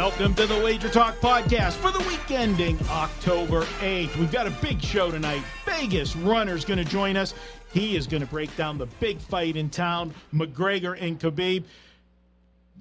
Welcome to the WagerTalk Podcast for the week ending October 8th. We've got a big show tonight. Vegas Runner's going to join us. He is going to break down the big fight in town, McGregor and Khabib.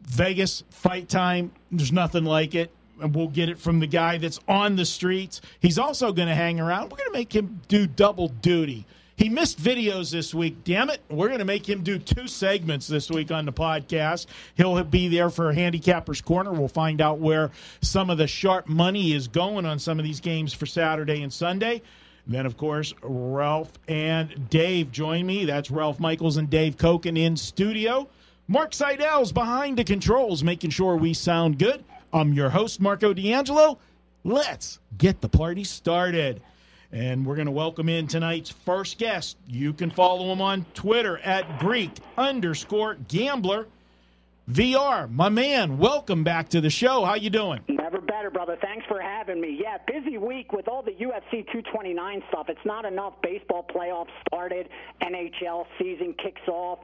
Vegas fight time, there's nothing like it. And we'll get it from the guy that's on the streets. He's also going to hang around. We're going to make him do double duty. He missed videos this week, damn it. We're going to make him do 2 segments this week on the podcast. He'll be there for Handicappers Corner. We'll find out where some of the sharp money is going on some of these games for Saturday and Sunday. And then, of course, Ralph and Dave join me. That's Ralph Michaels and Dave Cokin in studio. Mark Seidel's behind the controls, making sure we sound good. I'm your host, Marco D'Angelo. Let's get the party started. And we're going to welcome in tonight's first guest. You can follow him on Twitter at Greek_Gambler. VR, my man, welcome back to the show. How you doing? Never better, brother. Thanks for having me. Yeah, busy week with all the UFC 229 stuff. It's not enough. Baseball playoffs started. NHL season kicks off.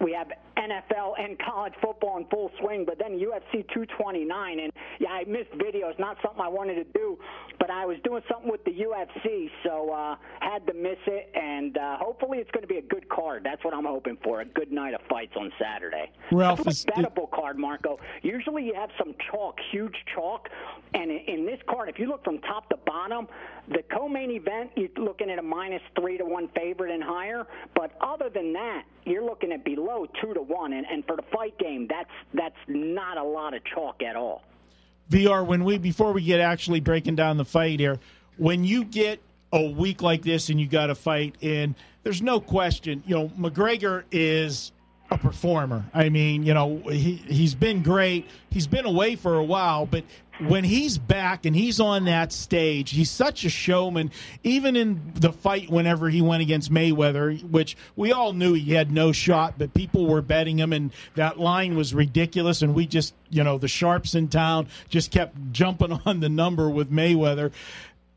We have NFL and college football in full swing, but then UFC 229. And, yeah, I missed videos, not something I wanted to do, but I was doing something with the UFC, so had to miss it. And hopefully it's going to be a good card. That's what I'm hoping for, a good night of fights on Saturday. Ralph, it's a bettable card, Marco. Usually you have some chalk, huge chalk. And in this card, if you look from top to bottom, the co-main event, you're looking at a -3-1 favorite and higher. But other than that, you're looking at below 2-1. And for the fight game, that's not a lot of chalk at all. VR, before we get actually breaking down the fight here, when you get a week like this and you got a fight in, there's no question, McGregor is a performer. I mean, he's been great. He's been away for a while, but when he's back and he's on that stage, he's such a showman. Even in the fight whenever he went against Mayweather, which we all knew he had no shot, but people were betting him, and that line was ridiculous, and we just, the sharps in town just kept jumping on the number with Mayweather.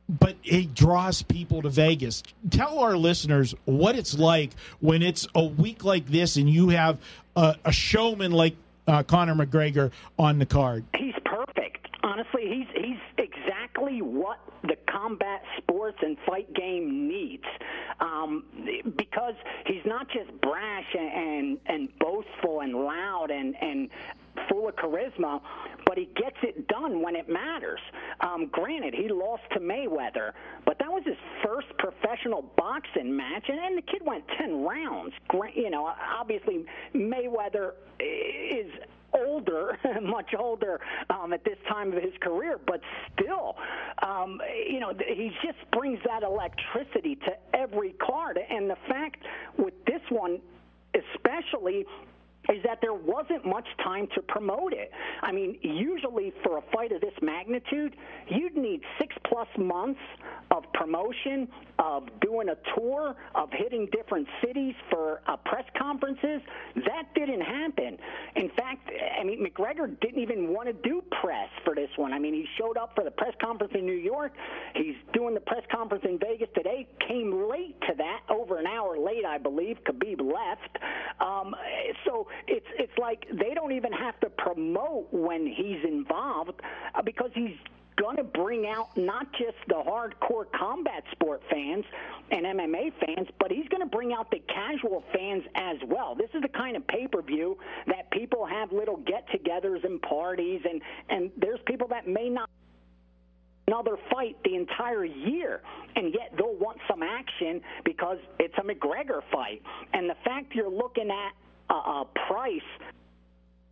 But it draws people to Vegas. Tell our listeners what it's like when it's a week like this and you have a showman like Conor McGregor on the card. He's perfect. Honestly, he's exactly what the combat sports and fight game needs, because he's not just brash and boastful and loud and full of charisma, but he gets it done when it matters. Granted, he lost to Mayweather, but that was his first professional boxing match, and the kid went 10 rounds. Obviously, Mayweather is older, much older at this time of his career, but still, he just brings that electricity to every card. And the fact with this one especially is that there wasn't much time to promote it. I mean, usually for a fight of this magnitude, you'd need 6+ months of promotion, of doing a tour, of hitting different cities for press conferences. That didn't happen. In fact, McGregor didn't even want to do press for this one. He showed up for the press conference in New York. He's doing the press conference in Vegas today. Came late to that, over an hour late, I believe. Khabib left. So it's like they don't even have to promote when he's involved, because he's going to bring out not just the hardcore combat sport fans and MMA fans, but he's going to bring out the casual fans as well. This is the kind of pay-per-view that people have little get-togethers and parties, and there's people that may not another fight the entire year, and yet they'll want some action because it's a McGregor fight. And the fact you're looking at a price,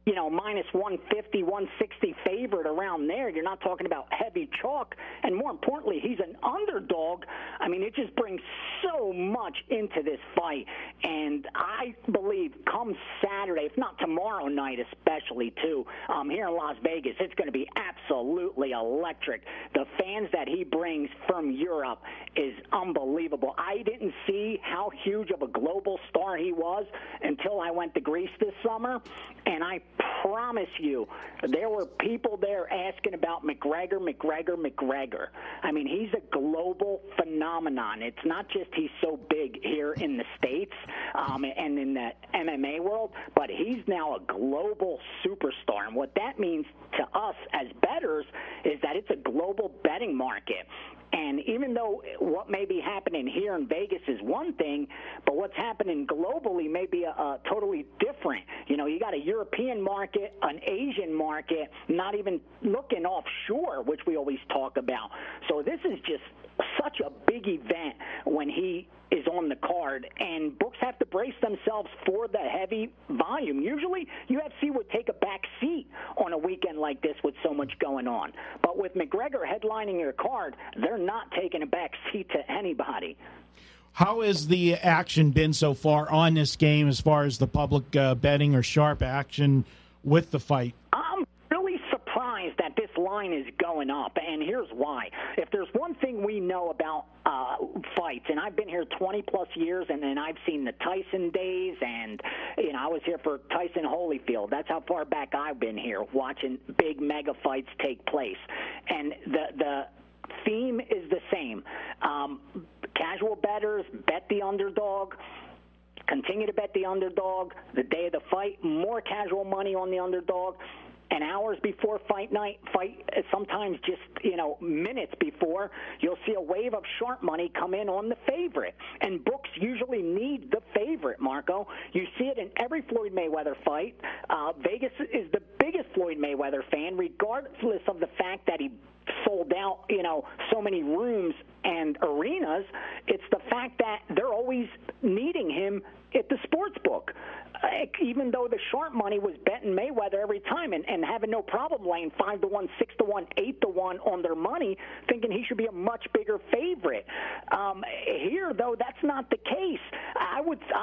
-150, 160 favorite around there. You're not talking about heavy chalk. And more importantly, he's an underdog. It just brings so much into this fight. And I believe come Saturday, if not tomorrow night especially too, here in Las Vegas, it's going to be absolutely electric. The fans that he brings from Europe is unbelievable. I didn't see how huge of a global star he was until I went to Greece this summer, and I promise you, there were people there asking about McGregor. I mean, he's a global phenomenon. It's not just he's so big here in the States and in the MMA world, but he's now a global superstar. And what that means to us as bettors is that it's a global betting market. And even though what may be happening here in Vegas is one thing, but what's happening globally may be a totally different. You know, you got a European market, an Asian market, not even looking offshore, which we always talk about. So this is just such a big event when he is on the card, and books have to brace themselves for the heavy volume. Usually UFC would take a back seat on a weekend like this with so much going on. But with McGregor headlining your card, they're not taking a back seat to anybody. How has the action been so far on this game as far as the public betting or sharp action with the fight? I'm really surprised that this line is going up, and here's why. If there's one thing we know about fights, and I've been here 20-plus years, and then I've seen the Tyson days, and you know I was here for Tyson Holyfield. That's how far back I've been here, watching big mega fights take place. And the theme is the same. Casual bettors bet the underdog. Continue to bet the underdog. The day of the fight, more casual money on the underdog. And hours before fight night, sometimes just, minutes before, you'll see a wave of sharp money come in on the favorite. And books usually need the favorite, Marco. You see it in every Floyd Mayweather fight. Vegas is the biggest Floyd Mayweather fan, regardless of the fact that he sold out, so many rooms and arenas. It's the fact that they're always needing him at the sports book. Even though the sharp money was betting Mayweather every time and having no problem laying 5-1, 6-1, 8-1 on their money, thinking he should be a much bigger favorite. Here, though, that's not the case. I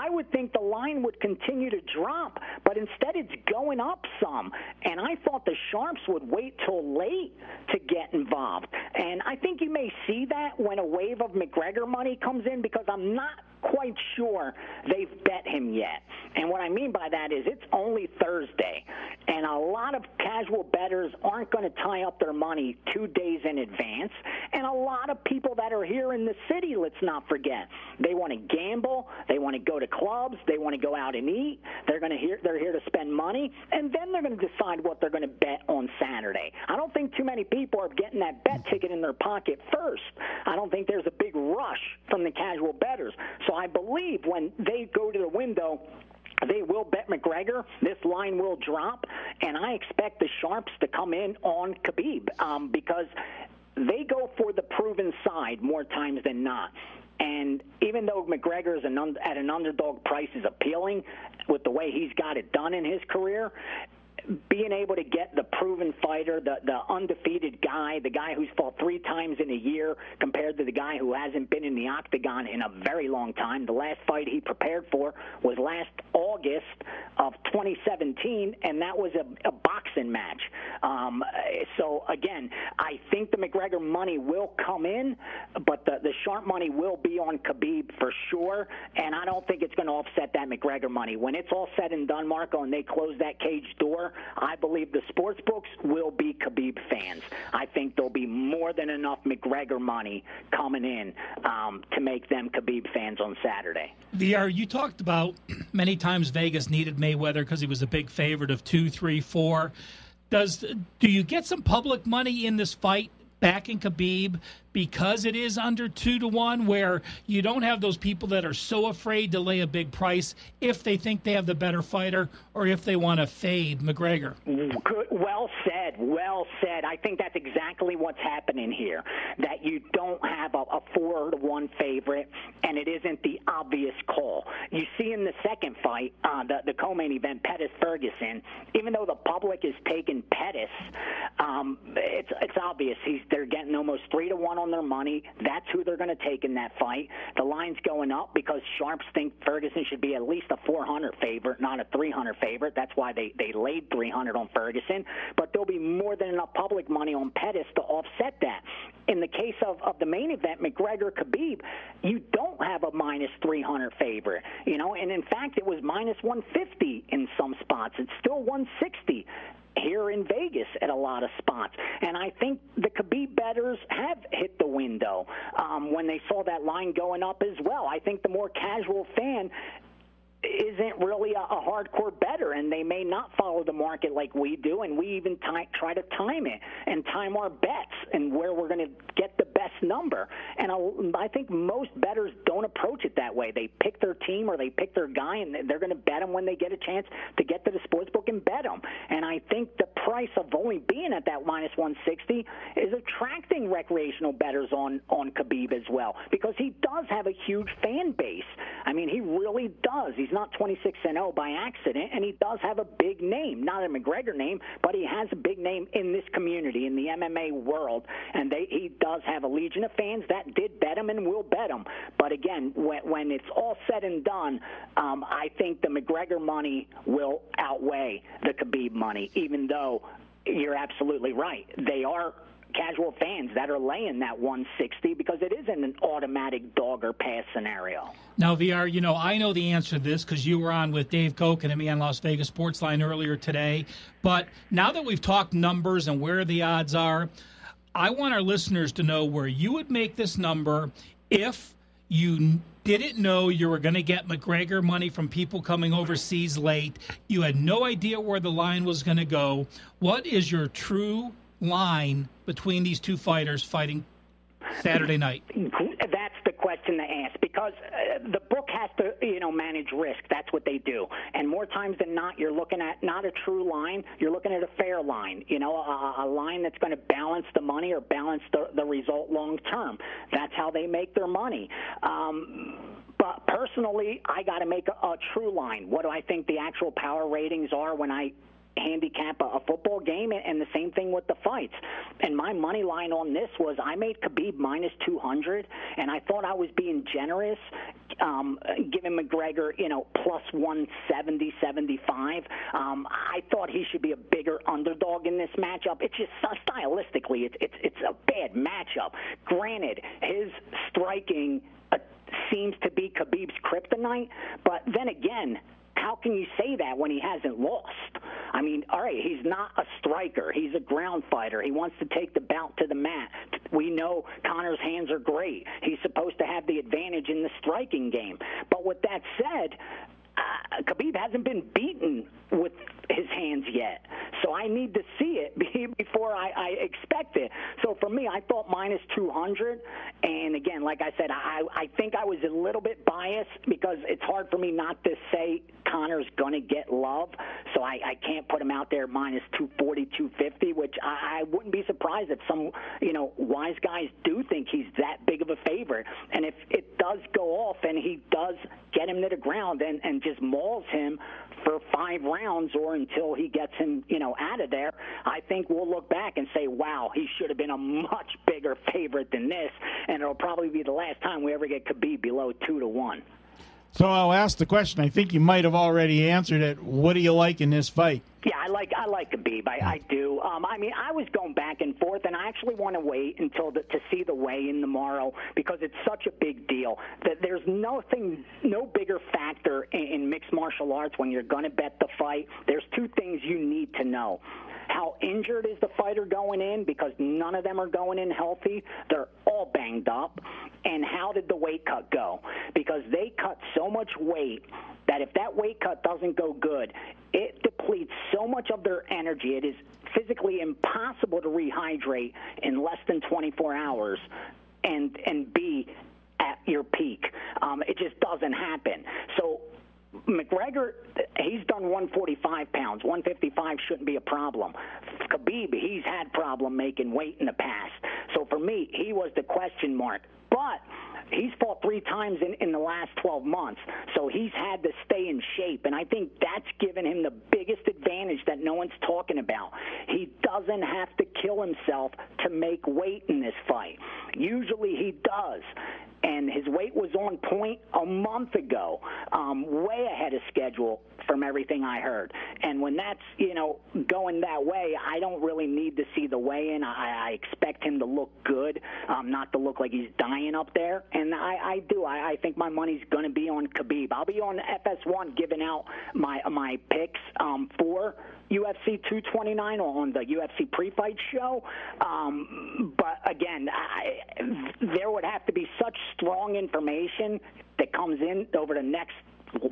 would think the line would continue to drop, but instead it's going up some. And I thought the sharps would wait till late to get involved. And I think you may see that when a wave of McGregor money comes in, because I'm not quite sure they've bet him yet. And what I mean by that is it's only Thursday, and a lot of casual bettors aren't going to tie up their money 2 days in advance. And a lot of people that are here in the city, let's not forget, they want to gamble, they want to go to clubs, they want to go out and eat, they're here to spend money, and then they're going to decide what they're going to bet on Saturday. I don't think too many people are getting that bet ticket in their pocket first. I don't think there's a big rush from the casual bettors. So I believe when they go to the window, they will bet McGregor. This line will drop, and I expect the sharps to come in on Khabib because they go for the proven side more times than not. And even though McGregor is at an underdog price is appealing with the way he's got it done in his career, being able to get the proven fighter, the undefeated guy, the guy who's fought 3 times in a year compared to the guy who hasn't been in the octagon in a very long time. The last fight he prepared for was last August of 2017, and that was a boxing match. So, again, I think the McGregor money will come in, but the sharp money will be on Khabib for sure, and I don't think it's going to offset that McGregor money. When it's all said and done, Marco, and they close that cage door, I believe the sports books will be Khabib fans. I think there'll be more than enough McGregor money coming in to make them Khabib fans on Saturday. VR, you talked about many times Vegas needed Mayweather because he was a big favorite of 2, 3, 4. Do you get some public money in this fight backing Khabib because it is under 2-1, where you don't have those people that are so afraid to lay a big price if they think they have the better fighter or if they want to fade McGregor? Good. Well said. I think that's exactly what's happening here, that you don't have a 4-1 favorite, and it isn't the obvious call. You see in the second fight, the co-main event, Pettis-Ferguson, even though the public is taking Pettis, it's obvious they're getting almost 3-1 on their money. That's who they're going to take in that fight. The line's going up because sharps think Ferguson should be at least a 400 favorite, not a 300 favorite. That's why they laid 300 on Ferguson. But there'll be more than enough public money on Pettis to offset that. In the case of the main event, McGregor-Khabib, you don't have a minus 300 favorite, and in fact it was minus 150 in some spots. It's still 160 here in Vegas at a lot of spots. And I think the Khabib bettors have hit the window when they saw that line going up as well. I think the more casual fan isn't really a hardcore bettor, and they may not follow the market like we do, and we even try to time it and time our bets and where we're going to get the best number. And I think most bettors don't approach it that way. They pick their team or they pick their guy, and they're going to bet them when they get a chance to get to the sports book and bet them. And I think the price of only being at that minus 160 is attracting recreational bettors on Khabib as well, because he does have a huge fan base. I mean, he really does. He's not 26-0 by accident, and he does have a big name. Not a McGregor name, but he has a big name in this community, in the MMA world, and he does have a legion of fans that did bet him and will bet him. But again, when it's all said and done, I think the McGregor money will outweigh the Khabib money, even though you're absolutely right. They are casual fans that are laying that 160 because it isn't an automatic dog or pass scenario. Now, VR, I know the answer to this because you were on with Dave Cokin and me on Las Vegas Sportsline earlier today. But now that we've talked numbers and where the odds are, I want our listeners to know where you would make this number if you didn't know you were going to get McGregor money from people coming overseas late. You had no idea where the line was going to go. What is your true line between these two fighters fighting Saturday night? That's the question to ask, because the book has to, manage risk. That's what they do. And more times than not, you're looking at not a true line. You're looking at a fair line, a line that's going to balance the money or balance the result long term. That's how they make their money. But personally, I got to make a true line. What do I think the actual power ratings are when I handicap a football game, and the same thing with the fights. And my money line on this was I made Khabib minus 200, and I thought I was being generous, giving McGregor, plus 170, 75. I thought he should be a bigger underdog in this matchup. It's just stylistically, it's a bad matchup. Granted, his striking seems to be Khabib's kryptonite, but then again, how can you say that when he hasn't lost? I mean, all right, he's not a striker. He's a ground fighter. He wants to take the bout to the mat. We know Conor's hands are great. He's supposed to have the advantage in the striking game. But with that said, Khabib hasn't been beaten with his hands yet. So I need to see it before I expect it. So for me, I thought minus 200. And again, like I said, I think I was a little bit biased because it's hard for me not to say Conor's going to get love. So I can't put him out there minus 240, 250, which I wouldn't be surprised if some, wise guys do think he's that big of a favorite. And if it does go off and he does get him to the ground and just mauls him for 5 rounds or until he gets him, out of there, I think we'll look back and say, wow, he should have been a much bigger favorite than this, and it'll probably be the last time we ever get Khabib below 2-1. So I'll ask the question. I think you might have already answered it. What do you like in this fight? Yeah, I like Khabib. I do. I was going back and forth, and I actually want to wait until to see the weigh-in tomorrow because it's such a big deal. That there's no bigger factor in mixed martial arts when you're going to bet the fight. There's 2 things you need to know. How injured is the fighter going in, because none of them are going in healthy. They're all banged up. And how did the weight cut go? Because they cut so much weight that if that weight cut doesn't go good, it depletes so much of their energy. It is physically impossible to rehydrate in less than 24 hours and be at your peak. It just doesn't happen. So McGregor, he's done 145 pounds. 155 shouldn't be a problem. Khabib, he's had problem making weight in the past. So for me, he was the question mark. But he's fought 3 times in the last 12 months, so he's had to stay in shape, and I think that's given him the biggest advantage that no one's talking about. He doesn't have to kill himself to make weight in this fight. Usually he does. And his weight was on point a month ago, way ahead of schedule from everything I heard. And when that's, going that way, I don't really need to see the weigh-in. I expect him to look good, not to look like he's dying up there. And I do. I think my money's going to be on Khabib. I'll be on FS1 giving out my picks for UFC 229 on the UFC pre-fight show. But again, there would have to be such strong information that comes in over the next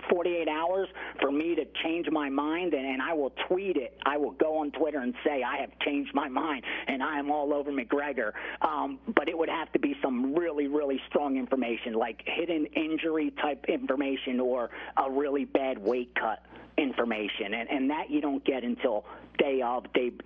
48 hours for me to change my mind, and I will tweet it. I will go on Twitter and say I have changed my mind and I am all over McGregor. But it would have to be some really, really strong information, like hidden injury type information or a really bad weight cut information, and that you don't get until day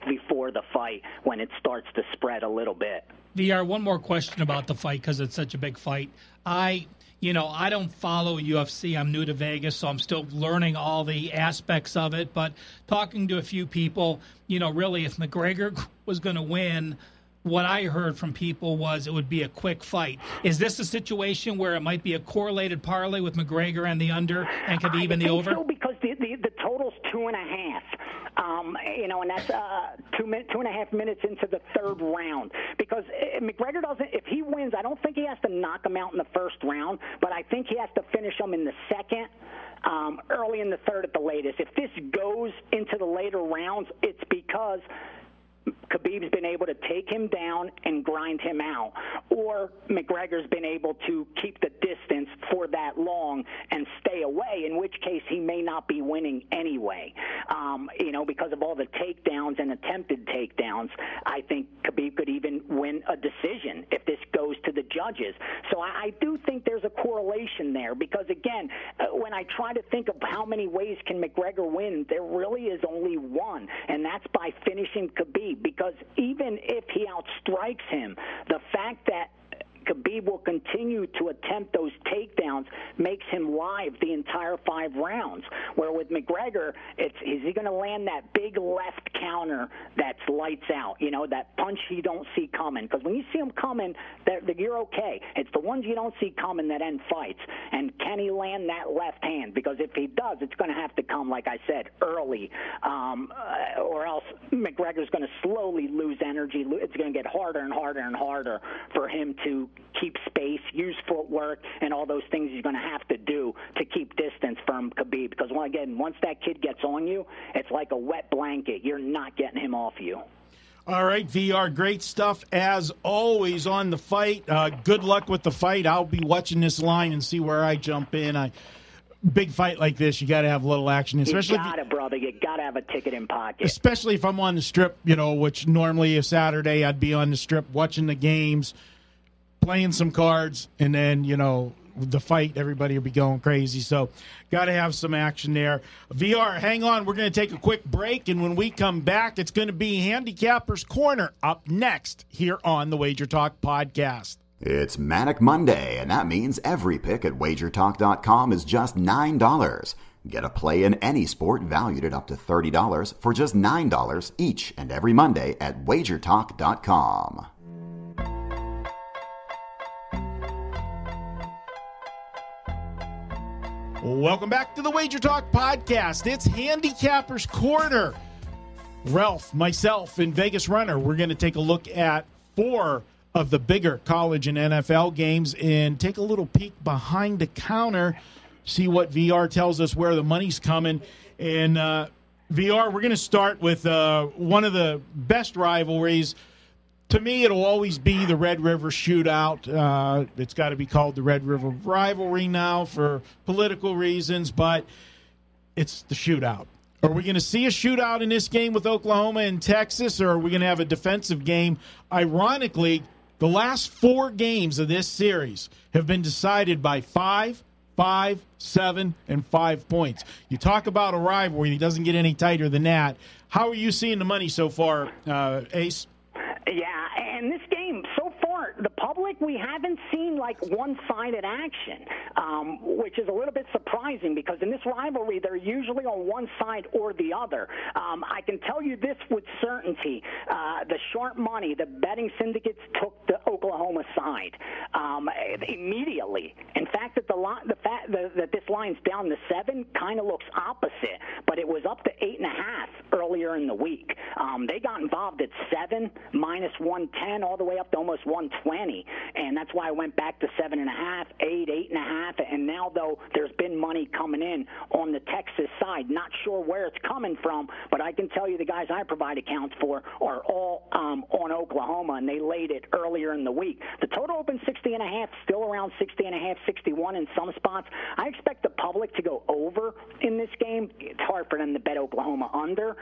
before the fight when it starts to spread a little bit. VR, one more question about the fight because it's such a big fight. I don't follow UFC. I'm new to Vegas, so I'm still learning all the aspects of it. But talking to a few people, really, if McGregor was going to win, what I heard from people was it would be a quick fight. Is this a situation where it might be a correlated parlay with McGregor and the under and Khabib and the over? I think so, because the total's 2.5. And that's 2.5 minutes into the third round. Because McGregor doesn't, if he wins, I don't think he has to knock him out in the first round, but I think he has to finish him in the second, early in the third at the latest. If this goes into the later rounds, it's because Khabib's been able to take him down and grind him out, or McGregor's been able to keep the distance for that long and stay away, in which case he may not be winning anyway. Because of all the takedowns and attempted takedowns, I think Khabib could even win a decision if this goes to the judges. So I do think there's a correlation there because, again, when I try to think of how many ways can McGregor win, there really is only one, and that's by finishing Khabib. Because even if he outstrikes him, the fact that Khabib will continue to attempt those takedowns makes him live the entire 5 rounds. Where with McGregor, is he going to land that big left counter that's lights out, that punch you don't see coming? Because when you see him coming, you're okay. It's the ones you don't see coming that end fights. And can he land that left hand? Because if he does, it's going to have to come, like I said, early, or else McGregor's going to slowly lose energy. It's going to get harder and harder and harder for him to keep space, use footwork, and all those things he's going to have to do to keep distance from Khabib. Because, again, once that kid gets on you, it's like a wet blanket. You're not getting him off you. All right, VR, great stuff as always on the fight. Good luck with the fight. I'll be watching this line and see where I jump in. Big fight like this, you got to have a little action. Especially brother. You got to have a ticket in pocket. Especially if I'm on the Strip, which normally is Saturday, I'd be on the Strip watching the games, playing some cards, and then, the fight, everybody will be going crazy. So got to have some action there. VR, hang on. We're going to take a quick break, and when we come back, it's going to be Handicappers Corner up next here on the WagerTalk Podcast. It's Manic Monday, and that means every pick at WagerTalk.com is just $9. Get a play in any sport valued at up to $30 for just $9 each and every Monday at WagerTalk.com. Welcome back to the WagerTalk Podcast. It's Handicappers Corner. Ralph, myself, and Vegas Runner, we're going to take a look at 4 of the bigger college and NFL games and take a little peek behind the counter, see what VR tells us where the money's coming. And VR, we're going to start with one of the best rivalries. To me, it'll always be the Red River Shootout. It's got to be called the Red River Rivalry now for political reasons, but it's the shootout. Are we going to see a shootout in this game with Oklahoma and Texas, or are we going to have a defensive game? Ironically, the last 4 games of this series have been decided by 5, 7, and 5 points. You talk about a rivalry, it doesn't get any tighter than that. How are you seeing the money so far, Ace? Yeah, and this game, so far, The public, we haven't seen like one-sided action, which is a little bit surprising because in this rivalry, they're usually on one side or the other. I can tell you this with certainty. The sharp money, the betting syndicates took the Oklahoma side immediately. In fact, the fact that this line's down to 7 kind of looks opposite, but it was up to 8.5 earlier in the week. They got involved at 7, minus 110, all the way up to almost 120, and that's why I went back to 7.5, 8, 8.5, and now, though, there's been money coming in on the Texas side. Not sure where it's coming from, but I can tell you the guys I provide accounts for are all on Oklahoma, and they laid it earlier in the week. The total opened 60.5, still around 60.5, 61 in some spots. I expect the public to go over in this game. It's hard for them to bet Oklahoma under,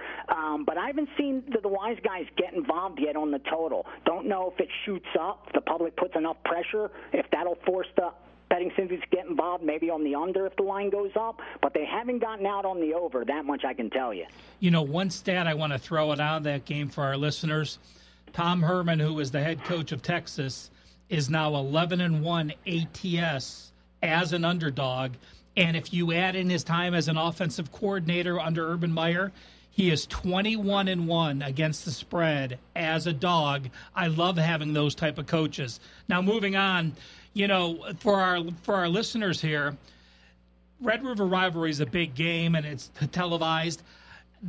but I haven't seen the wise guys get involved yet on the total. Don't know if it shoots up, if the public puts enough pressure, if that'll force the betting syndicates to get involved, maybe on the under if the line goes up, but they haven't gotten out on the over, that much I can tell you. You know, one stat I want to throw it out of that game for our listeners, Tom Herman, who is the head coach of Texas, is now 11-1 ATS as an underdog, and if you add in his time as an offensive coordinator under Urban Meyer, he is 21-1 against the spread as a dog. I love having those type of coaches. Now, moving on, you know, for our listeners here, Red River Rivalry is a big game, and it's televised.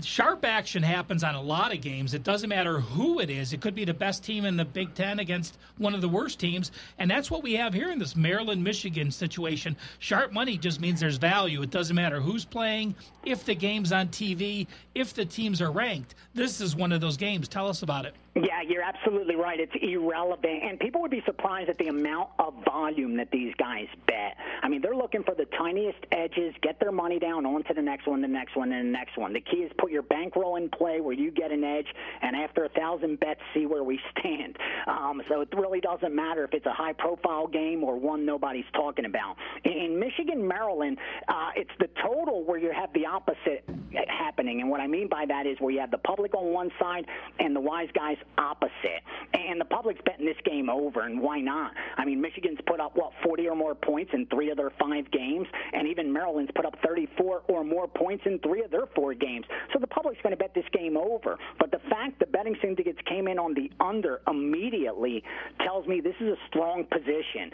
Sharp action happens on a lot of games. It doesn't matter who it is. It could be the best team in the Big Ten against one of the worst teams, and that's what we have here in this Maryland-Michigan situation. Sharp money just means there's value. It doesn't matter who's playing, if the game's on TV, if the teams are ranked. This is one of those games. Tell us about it. Yeah, you're absolutely right. It's irrelevant, and people would be surprised at the amount of volume that these guys bet. I mean, they're looking for the tiniest edges, get their money down, on to the next one, the next one, and the next one. The key is put your bankroll in play where you get an edge, and after 1,000 bets, see where we stand. So it really doesn't matter if it's a high-profile game or one nobody's talking about. In Michigan, Maryland, it's the total where you have the opposite happening, and what I mean by that is where you have the public on one side and the wise guys opposite. And the public's betting this game over, and why not? I mean, Michigan's put up, 40 or more points in 3 of their 5 games, and even Maryland's put up 34 or more points in 3 of their 4 games. So the public's going to bet this game over. But the fact the betting syndicates came in on the under immediately tells me this is a strong position,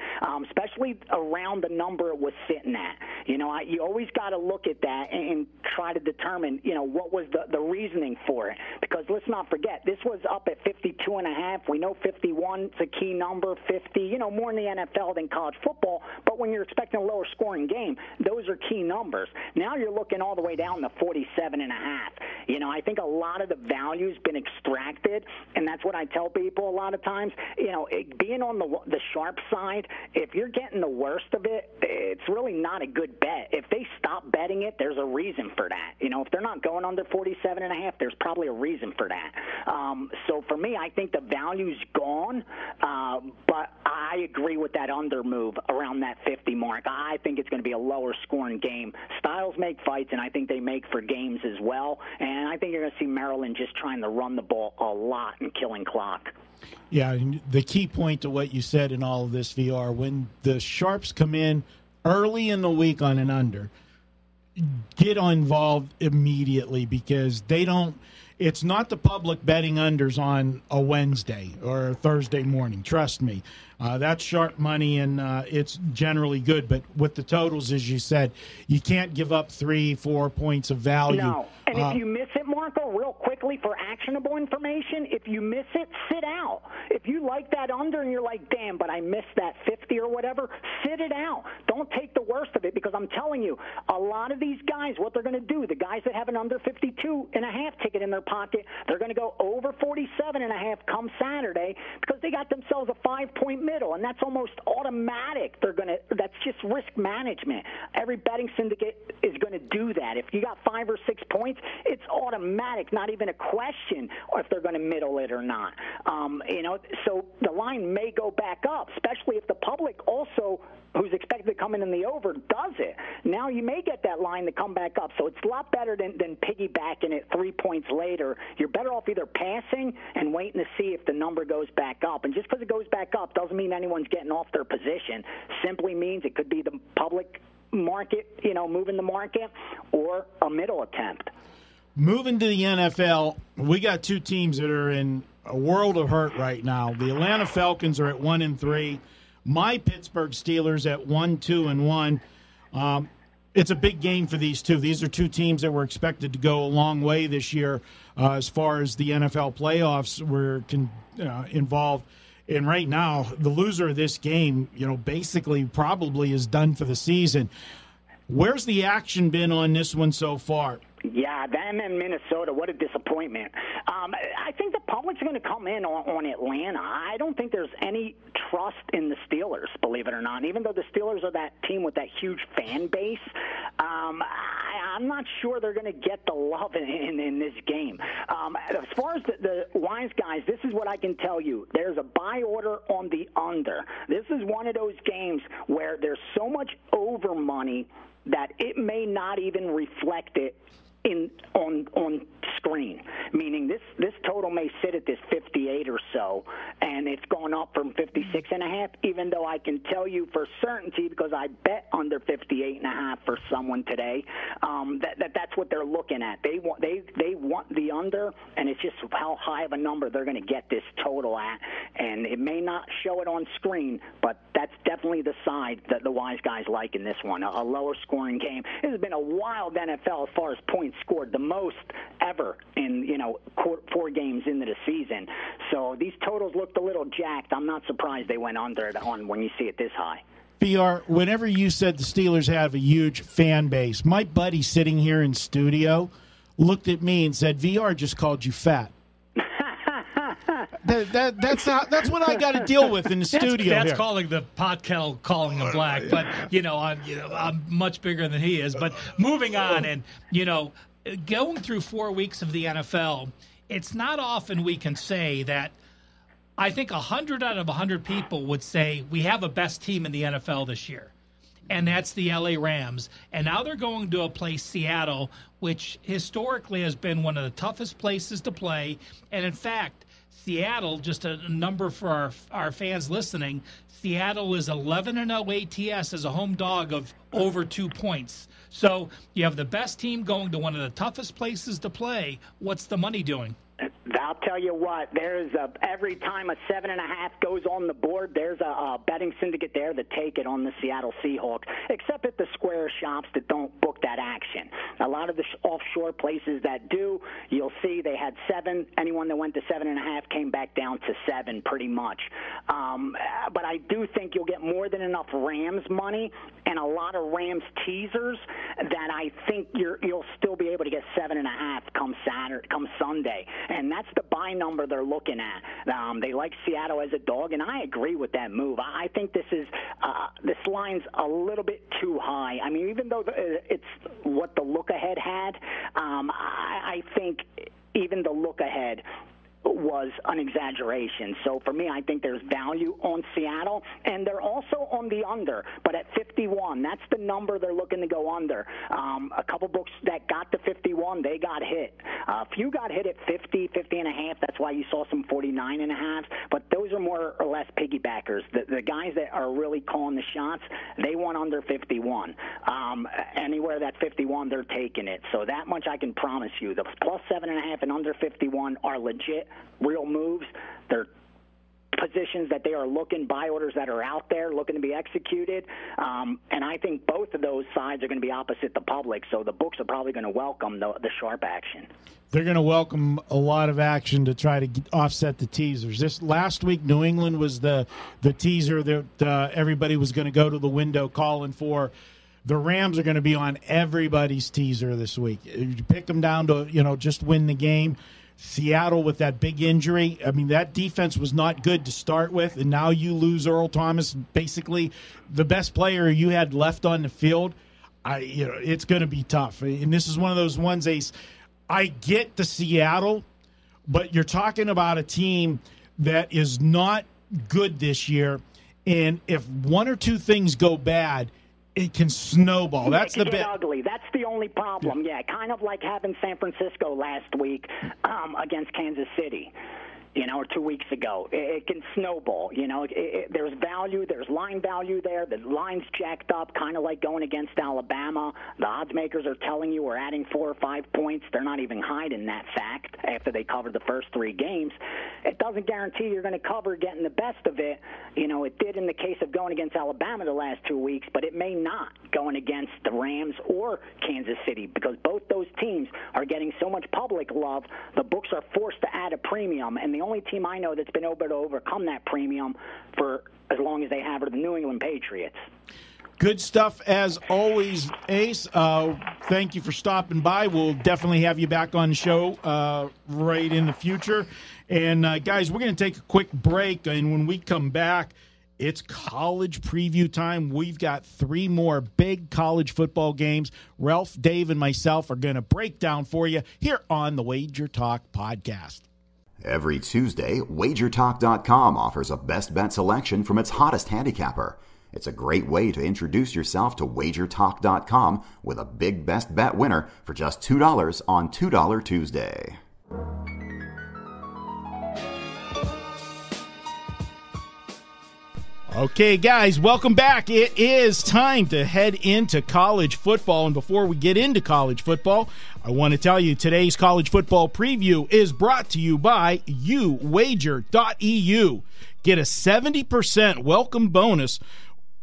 especially around the number it was sitting at. You know, you always got to look at that and try to determine, what was the reasoning for it. Because let's not forget, this was up at 52.5. We know 51 is a key number, 50, more in the NFL than college football. But when you're expecting a lower scoring game, those are key numbers. Now you're looking all the way down to 47.5. I think a lot of the value's been extracted, and that's what I tell people a lot of times. Being on the sharp side, if you're getting the worst of it, it's really not a good bet. If they stop betting it, there's a reason for that. If they're not going under 47.5, there's probably a reason for that. So for me, I think the value's gone, but I agree with that under move around that 50 mark. I think it's going to be a lower scoring game. Styles make fights, and I think they make for games as well. And I think you're going to see Maryland just trying to run the ball a lot and killing clock. Yeah, the key point to what you said in all of this, VR, when the sharps come in early in the week on an under, get involved immediately because they don't. It's not the public betting unders on a Wednesday or a Thursday morning. Trust me. That's sharp money, and it's generally good. But with the totals, as you said, you can't give up 3-4 points of value. No. And if you miss it, Marco, real quickly for actionable information, if you miss it, sit out. If you like that under and you're like, damn, but I missed that 50 or whatever, sit it out. Don't take the worst of it because I'm telling you, a lot of these guys, what they're going to do, the guys that have an under 52.5 ticket in their pocket, they're going to go over 47.5 come Saturday because they got themselves a 5-point middle, and that's almost automatic. That's just risk management. Every betting syndicate is going to do that. If you got 5 or 6 points, it's automatic, not even a question if they're going to middle it or not. So the line may go back up, especially if the public also, who's expected to come in the over, does it. Now you may get that line to come back up. So it's a lot better than piggybacking it 3 points later. You're better off either passing and waiting to see if the number goes back up. And just because it goes back up doesn't mean anyone's getting off their position. Simply means it could be the public market, moving the market, or a middle attempt. Moving to the NFL, we got two teams that are in a world of hurt right now. The Atlanta Falcons are at 1-3. My Pittsburgh Steelers at 1-2-1. It's a big game for these two. These are two teams that were expected to go a long way this year as far as the NFL playoffs were involved. And right now, the loser of this game, basically probably is done for the season. Where's the action been on this one so far? Yeah, them in Minnesota, what a disappointment. I think the public's going to come in on Atlanta. I don't think there's any trust in the Steelers, believe it or not. Even though the Steelers are that team with that huge fan base, I'm not sure they're going to get the love in this game. As far as the wise guys, this is what I can tell you. There's a buy order on the under. This is one of those games where there's so much over money that it may not even reflect it on screen, meaning this total may sit at this 58 or so, and it's gone up from 56.5, even though I can tell you for certainty, because I bet under 58.5 for someone today, that's what they're looking at. They want the under, and it's just how high of a number they're going to get this total at, and it may not show it on screen, but that's definitely the side that the wise guys like in this one, a lower scoring game. This has been a wild NFL as far as points scored, the most ever in 4 games into the season. So these totals looked a little jacked. I'm not surprised they went under it on when you see it this high. VR, whenever you said the Steelers have a huge fan base, my buddy sitting here in studio looked at me and said, VR just called you fat. That's what I got to deal with in the studio. That's here. calling the Potkel calling him black, but I'm much bigger than he is. But moving on, and going through 4 weeks of the NFL, it's not often we can say that. I think 100 out of 100 people would say we have a best team in the NFL this year, and that's the LA Rams. And now they're going to a place, Seattle, which historically has been one of the toughest places to play. And in fact, Seattle, just a number for our fans listening, Seattle is 11-0 ATS as a home dog of over 2 points. So you have the best team going to one of the toughest places to play. What's the money doing? I'll tell you what, there's every time a 7.5 goes on the board, there's a betting syndicate there that take it on the Seattle Seahawks, except at the square shops that don't book that action. A lot of the offshore places that do, you'll see they had 7. Anyone that went to 7.5 came back down to 7 pretty much. But I do think you'll get more than enough Rams money and a lot of Rams teasers that I think you'll still be able to get 7.5 come Sunday. And that's the buy number they're looking at. They like Seattle as a dog, and I agree with that move. I think this line's a little bit too high. I mean, even though it's what the look ahead had, I think even the look ahead was an exaggeration. So for me, I think there's value on Seattle, and they're also on the under, but at 51, that's the number they're looking to go under. A couple books that got to 51, they got hit. A few got hit at 50, 50.5. That's why you saw some 49.5. But those are more or less piggybackers. The guys that are really calling the shots, they want under 51. Anywhere that 51, they're taking it. So that much I can promise you. The plus 7.5 and under 51 are legit, real moves. They're positions that they are looking, buy orders that are out there looking to be executed. And I think both of those sides are going to be opposite the public, so the books are probably going to welcome the sharp action. They're going to welcome a lot of action to try to offset the teasers. This last week, New England was the teaser that everybody was going to go to the window calling for. The Rams are going to be on everybody's teaser this week. You pick them down to just win the game. Seattle with that big injury, I mean, that defense was not good to start with, and now you lose Earl Thomas, basically the best player you had left on the field. It's going to be tough. And this is one of those ones, Ace, I get the Seattle, but you're talking about a team that is not good this year, and if one or two things go bad, it can snowball. That's the bit ugly. That's the only problem. Yeah, kind of like having San Francisco last week against Kansas City. Or 2 weeks ago. It can snowball. There's value. There's line value there. The line's jacked up, kind of like going against Alabama. The odds makers are telling you we're adding 4 or 5 points. They're not even hiding that fact after they covered the first 3 games. It doesn't guarantee you're going to cover getting the best of it. It did in the case of going against Alabama the last 2 weeks, but it may not going against the Rams or Kansas City because both those teams are getting so much public love, the books are forced to add a premium, and the only team I know that's been able to overcome that premium for as long as they have are the New England Patriots. Good stuff as always, Ace. Thank you for stopping by. We'll definitely have you back on the show right in the future. And, guys, we're going to take a quick break, and when we come back, it's college preview time. We've got 3 more big college football games. Ralph, Dave, and myself are going to break down for you here on the Wager Talk Podcast. Every Tuesday, WagerTalk.com offers a best bet selection from its hottest handicapper. It's a great way to introduce yourself to WagerTalk.com with a big best bet winner for just $2 on $2 Tuesday. Okay, guys, welcome back. It is time to head into college football. And before we get into college football, I want to tell you today's college football preview is brought to you by uwager.eu. Get a 70% welcome bonus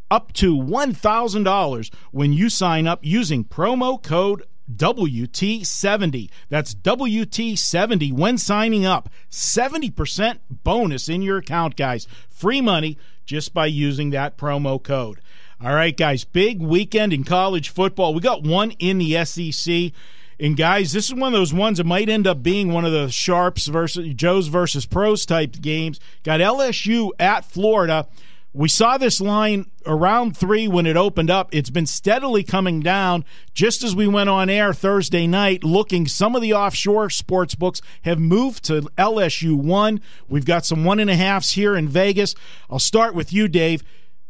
up to $1,000 when you sign up using promo code WT70. That's WT70 when signing up. 70% bonus in your account, guys. Free money just by using that promo code. All right, guys, big weekend in college football. We got one in the SEC. And, guys, this is one of those ones that might end up being one of the Sharps versus Joes versus Pros type games. Got LSU at Florida. We saw this line around 3 when it opened up. It's been steadily coming down just as we went on air Thursday night looking. Some of the offshore sports books have moved to LSU 1. We've got some 1.5s here in Vegas. I'll start with you, Dave.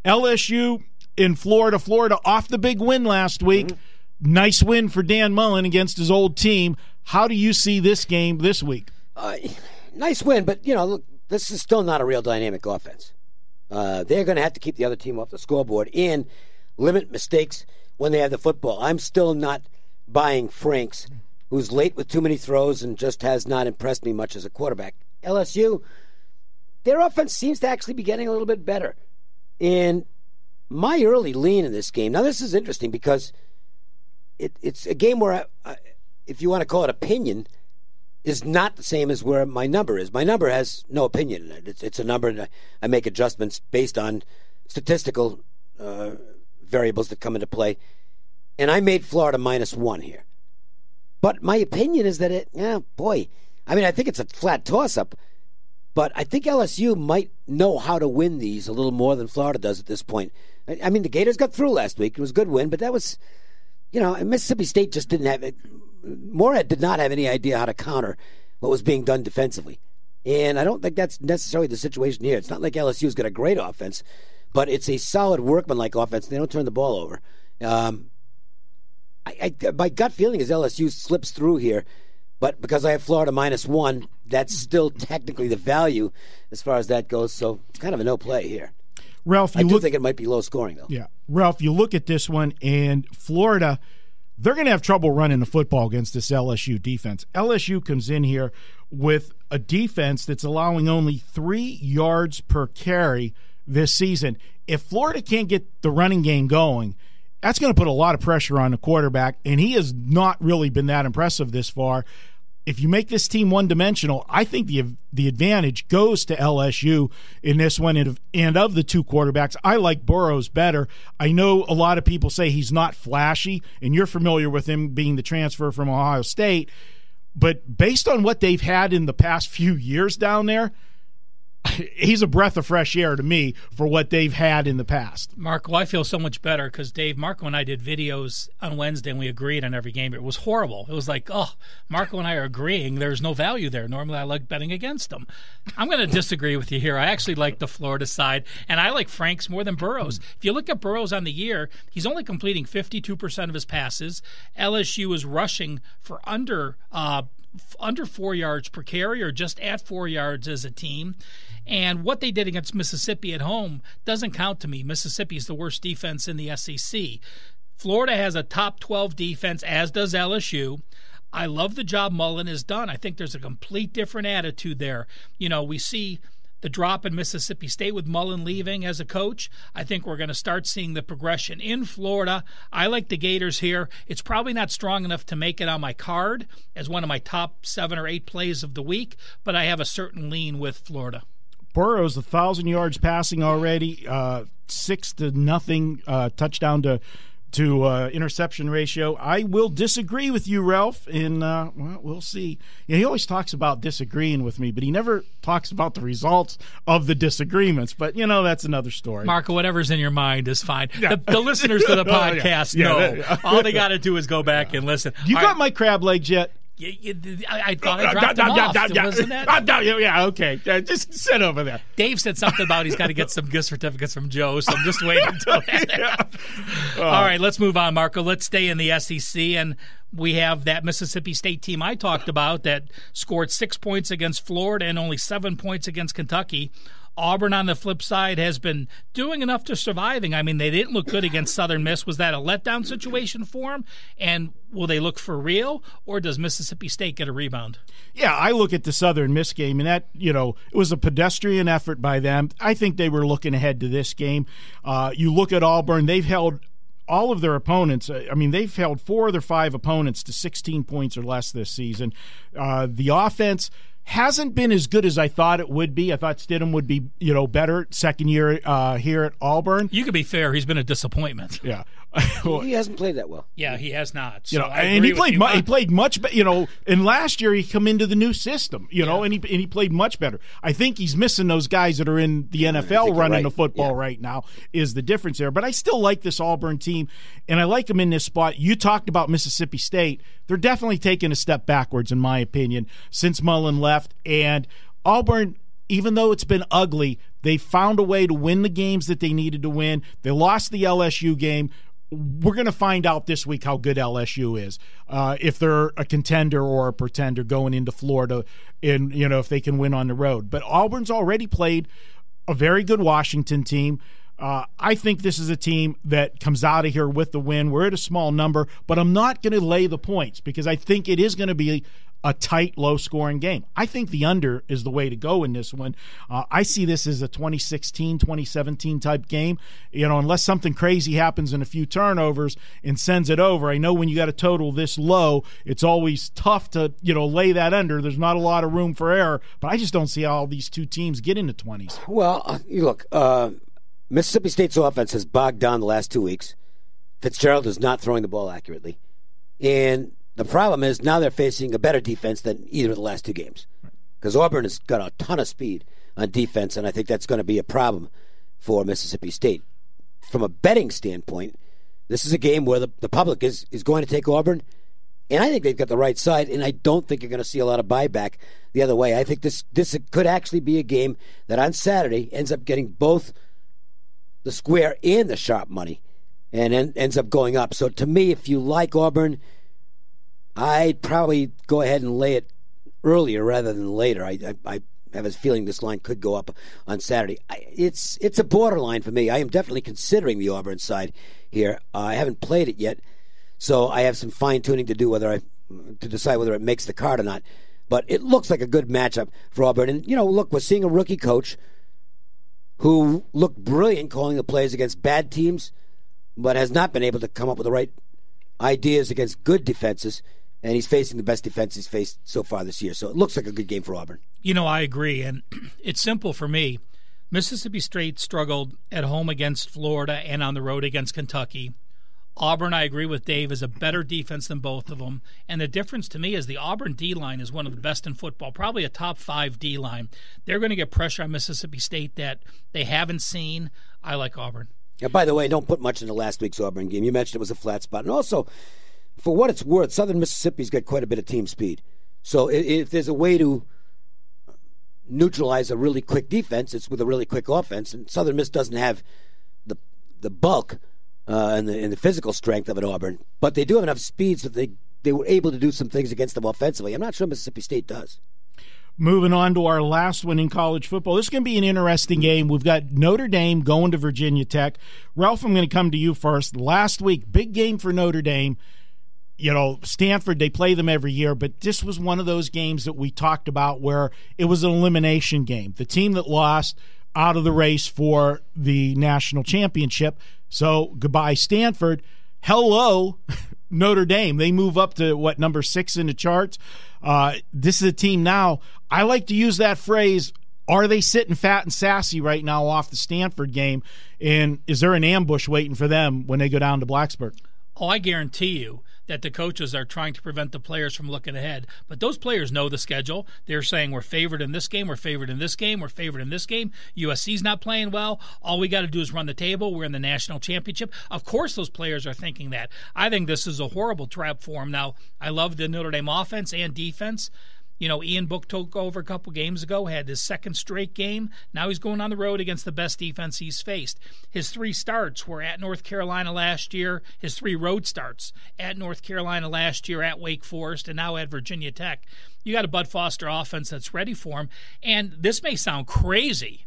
LSU in Florida. Florida off the big win last week. Mm-hmm. Nice win for Dan Mullen against his old team. How do you see this game this week? Nice win, but, look, this is still not a real dynamic offense. They're going to have to keep the other team off the scoreboard and limit mistakes when they have the football. I'm still not buying Franks, who's late with too many throws and just has not impressed me much as a quarterback. LSU, their offense seems to actually be getting a little bit better. And my early lean in this game, now this is interesting because it's a game where, if you want to call it opinion, is not the same as where my number is. My number has no opinion in it. It's a number, and I make adjustments based on statistical variables that come into play. And I made Florida -1 here. But my opinion is that I think it's a flat toss-up, but I think LSU might know how to win these a little more than Florida does at this point. I mean, the Gators got through last week. It was a good win, but that was, Mississippi State just didn't have it. Moorhead did not have any idea how to counter what was being done defensively. And I don't think that's necessarily the situation here. It's not like LSU's got a great offense, but it's a solid workmanlike offense. They don't turn the ball over. My gut feeling is LSU slips through here, but because I have Florida -1, that's still technically the value as far as that goes, so it's kind of a no play here. Ralph, I do think it might be low scoring, though. Yeah. Ralph, you look at this one, and Florida, they're going to have trouble running the football against this LSU defense. LSU comes in here with a defense that's allowing only 3 yards per carry this season. If Florida can't get the running game going, that's going to put a lot of pressure on the quarterback, and he has not really been that impressive this far. If you make this team one-dimensional, I think the advantage goes to LSU in this one. And of the 2 quarterbacks, I like Burrows better. I know a lot of people say he's not flashy, and you're familiar with him being the transfer from Ohio State. But based on what they've had in the past few years down there, he's a breath of fresh air to me for what they've had in the past. Marco, I feel so much better because Dave, Marco and I did videos on Wednesday and we agreed on every game. It was horrible. It was like, oh, Marco and I are agreeing. There's no value there. Normally I like betting against them. I'm going to disagree with you here. I actually like the Florida side, and I like Franks more than Burrows. If you look at Burrows on the year, he's only completing 52% of his passes. LSU is rushing for under 4 yards per carry, or just at 4 yards as a team. And what they did against Mississippi at home doesn't count to me. Mississippi is the worst defense in the SEC. Florida has a top 12 defense, as does LSU. I love the job Mullen has done. I think there's a complete different attitude there. You know, we see the drop in Mississippi State with Mullen leaving as a coach. I think we're going to start seeing the progression in Florida. I like the Gators here. It's probably not strong enough to make it on my card as one of my top 7 or 8 plays of the week, but I have a certain lean with Florida. Burrow's 1,000 yards passing already, 6-0 touchdown to interception ratio. I will disagree with you, Ralph, and well, we'll see. Yeah, he always talks about disagreeing with me, but he never talks about the results of the disagreements. But, you know, that's another story. Marco, whatever's in your mind is fine. Yeah. The listeners to the podcast know. All they got to do is go back and listen. You got my crab legs yet? I thought I dropped them off. Wasn't that? Yeah, okay. Just sit over there. Dave said something about he's got to get some gift certificates from Joe, so I'm just waiting until that happens. All right, let's move on, Marco. Let's stay in the SEC, and we have that Mississippi State team I talked about that scored 6 points against Florida and only 7 points against Kentucky. Auburn, on the flip side, has been doing enough to surviving. I mean, they didn't look good against Southern Miss. Was that a letdown situation for them? And will they look for real, or does Mississippi State get a rebound? Yeah, I look at the Southern Miss game, and that, you know, it was a pedestrian effort by them. I think they were looking ahead to this game. You look at Auburn, they've held all of their opponents. I mean, they've held 4 of their 5 opponents to 16 points or less this season. The offense hasn't been as good as I thought it would be. I thought Stidham would be, you know, better second year here at Auburn. You could be fair. He's been a disappointment. Yeah. He hasn't played that well. Yeah, he has not. So you know, and he played much better. You know, and last year he come into the new system. You know, and he played much better. I think he's missing those guys that are in the NFL running the football right now is the difference there. But I still like this Auburn team, and I like them in this spot. You talked about Mississippi State. They're definitely taking a step backwards, in my opinion, since Mullen left. And Auburn, even though it's been ugly, they found a way to win the games that they needed to win. They lost the LSU game. We're going to find out this week how good LSU is, if they're a contender or a pretender going into Florida, and you know if they can win on the road. But Auburn's already played a very good Washington team. I think this is a team that comes out of here with the win. We're at a small number, but I'm not going to lay the points because I think it is going to be a tight, low-scoring game. I think the under is the way to go in this one. I see this as a 2016, 2017 type game. You know, unless something crazy happens in a few turnovers and sends it over. I know when you got a total this low, it's always tough to, you know, lay that under. There's not a lot of room for error, but I just don't see how these two teams get into 20s. Well, look, Mississippi State's offense has bogged down the last 2 weeks. Fitzgerald is not throwing the ball accurately. And the problem is now they're facing a better defense than either of the last 2 games. Because Auburn has got a ton of speed on defense, and I think that's going to be a problem for Mississippi State. From a betting standpoint, this is a game where the public is going to take Auburn, and I think they've got the right side, and I don't think you're going to see a lot of buyback the other way. I think this could actually be a game that on Saturday ends up getting both the square and the sharp money, and ends up going up. So to me, if you like Auburn, I'd probably go ahead and lay it earlier rather than later. I have a feeling this line could go up on Saturday. It's a borderline for me. I am definitely considering the Auburn side here. I haven't played it yet, so I have some fine-tuning to do to decide whether it makes the card or not. But it looks like a good matchup for Auburn. And, you know, look, we're seeing a rookie coach who looked brilliant calling the plays against bad teams, but has not been able to come up with the right ideas against good defenses. And he's facing the best defense he's faced so far this year. So it looks like a good game for Auburn. You know, I agree. And it's simple for me. Mississippi State struggled at home against Florida and on the road against Kentucky. Auburn, I agree with Dave, is a better defense than both of them. And the difference to me is the Auburn D-line is one of the best in football, probably a top 5 D-line. They're going to get pressure on Mississippi State that they haven't seen. I like Auburn. Yeah, by the way, don't put much into last week's Auburn game. You mentioned it was a flat spot. And also, for what it's worth, Southern Mississippi's got quite a bit of team speed. So if there's a way to neutralize a really quick defense, it's with a really quick offense. And Southern Miss doesn't have the bulk and the physical strength of an Auburn, but they do have enough speed so they were able to do some things against them offensively. I'm not sure Mississippi State does. Moving on to our last one in college football. This is going to be an interesting game. We've got Notre Dame going to Virginia Tech. Ralph, I'm going to come to you first. Last week, big game for Notre Dame. You know, Stanford, they play them every year, but this was one of those games that we talked about where it was an elimination game. The team that lost out of the race for the national championship. So goodbye, Stanford. Hello, Notre Dame. They move up to, number 6 in the charts. This is a team now. I like to use that phrase, are they sitting fat and sassy right now off the Stanford game? And is there an ambush waiting for them when they go down to Blacksburg? Oh, I guarantee you that the coaches are trying to prevent the players from looking ahead. But those players know the schedule. They're saying we're favored in this game, we're favored in this game, we're favored in this game. USC's not playing well. All we got to do is run the table. We're in the national championship. Of course those players are thinking that. I think this is a horrible trap for them. Now, I love the Notre Dame offense and defense. You know, Ian Book took over a couple games ago, had his second straight game. Now he's going on the road against the best defense he's faced. His 3 starts were at North Carolina last year. His 3 road starts at North Carolina last year, at Wake Forest, and now at Virginia Tech. You got a Bud Foster offense that's ready for him. And this may sound crazy,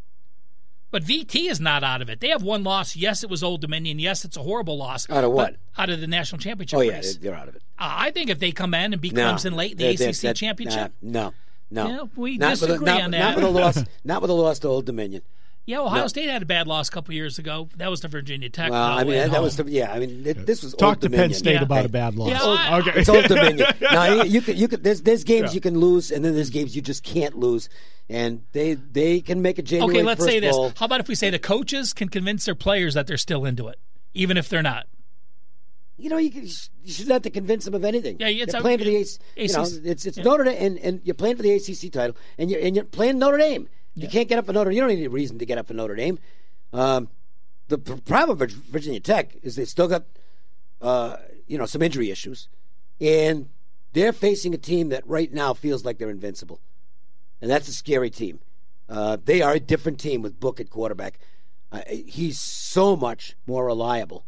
but VT is not out of it. They have 1 loss. Yes, it was Old Dominion. Yes, it's a horrible loss. Out of what? Out of the national championship race. They're out of it. I think if they come in and beat Clemson late in the ACC championship. No. Yeah, we disagree on that. Not with a loss to Old Dominion. Yeah, Ohio State had a bad loss a couple years ago. That was to Virginia Tech. Well, I mean, that was this was Talk Old to Dominion. Penn State about a bad loss. Yeah, okay. It's Old Dominion. Now you could there's games you can lose, and then there's games you just can't lose, and they can make a January. Okay, let's say this. Bowl. How about if we say the coaches can convince their players that they're still into it, even if they're not? You know, you shouldn't have to convince them of anything. Yeah, it's playing for the ACC. You know, it's Notre Dame, and you're playing for the ACC title, and you're playing Notre Dame. You can't get up for Notre Dame. You don't need any reason to get up for Notre Dame. The problem with Virginia Tech is they still got some injury issues, and they're facing a team that right now feels like they're invincible, and that's a scary team. They are a different team with Book at quarterback. He's so much more reliable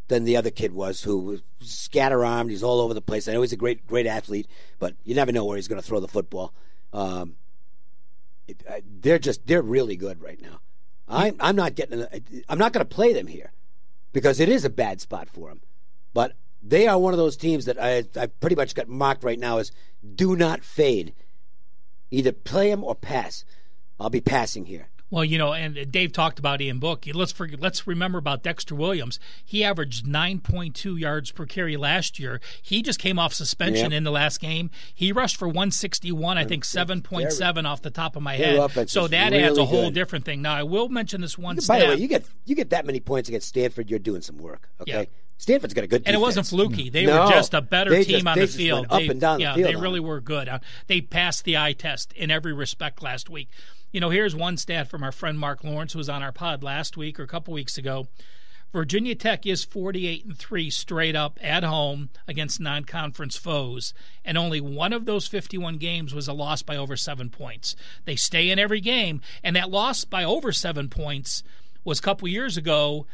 than the other kid was, who was scatter-armed. He's all over the place. I know he's a great athlete, but you never know where he's going to throw the football. They're really good right now. I'm not going to play them here because it is a bad spot for them. But they are one of those teams that I pretty much got marked right now as do not fade. Either play them or pass. I'll be passing here. Well, you know, and Dave talked about Ian Book. Let's remember about Dexter Williams. He averaged 9.2 yards per carry last year. He just came off suspension in the last game. He rushed for 161, I think 7.7 off the top of my head. So that adds a whole different thing. Now, I will mention this one stat. By the way, you get that many points against Stanford, you're doing some work. Okay. Yeah. Stanford's got a good defense. And it wasn't fluky. They were just a better team on the field. Up and down the field. They really were good. They passed the eye test in every respect last week. You know, here's one stat from our friend Mark Lawrence, who was on our pod last week or a couple weeks ago. Virginia Tech is 48-3 straight up at home against non-conference foes, and only one of those 51 games was a loss by over 7 points. They stay in every game, and that loss by over 7 points was a couple years ago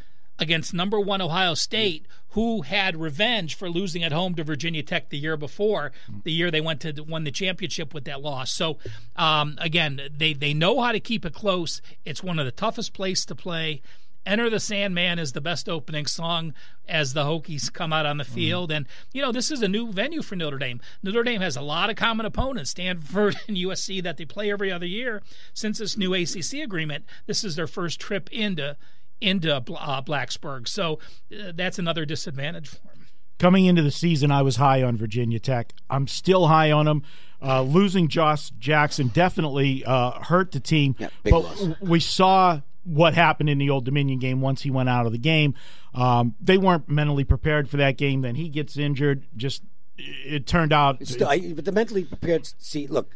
against number 1 Ohio State, who had revenge for losing at home to Virginia Tech the year before, the year they won the championship with that loss. So, again, they know how to keep it close. It's one of the toughest places to play. Enter the Sandman is the best opening song as the Hokies come out on the field. And, you know, this is a new venue for Notre Dame. Notre Dame has a lot of common opponents, Stanford and USC, that they play every other year. Since this new ACC agreement, this is their first trip into Blacksburg. So that's another disadvantage for him. Coming into the season, I was high on Virginia Tech. I'm still high on them. Losing Josh Jackson definitely hurt the team. Yeah, big loss. We saw what happened in the Old Dominion game once he went out of the game. They weren't mentally prepared for that game. Then he gets injured. Just it turned out. But the mentally prepared. See, look,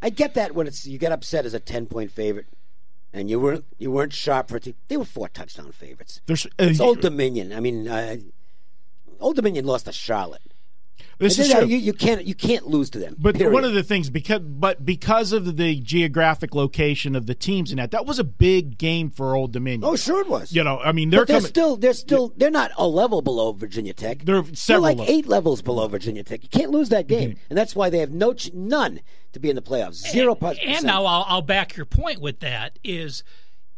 I get that when you get upset as a 10-point favorite, and you weren't sharp for a team. They were 4 touchdown favorites. It's Old Dominion. I mean, Old Dominion lost to Charlotte. This is true. You can't lose to them. But one of the things, because of the geographic location of the teams in that was a big game for Old Dominion. Oh, sure it was. I mean, they're not a level below Virginia Tech. They're like 8 levels below Virginia Tech. You can't lose that game, and that's why they have none to be in the playoffs. 0%. And now I'll back your point with that. Is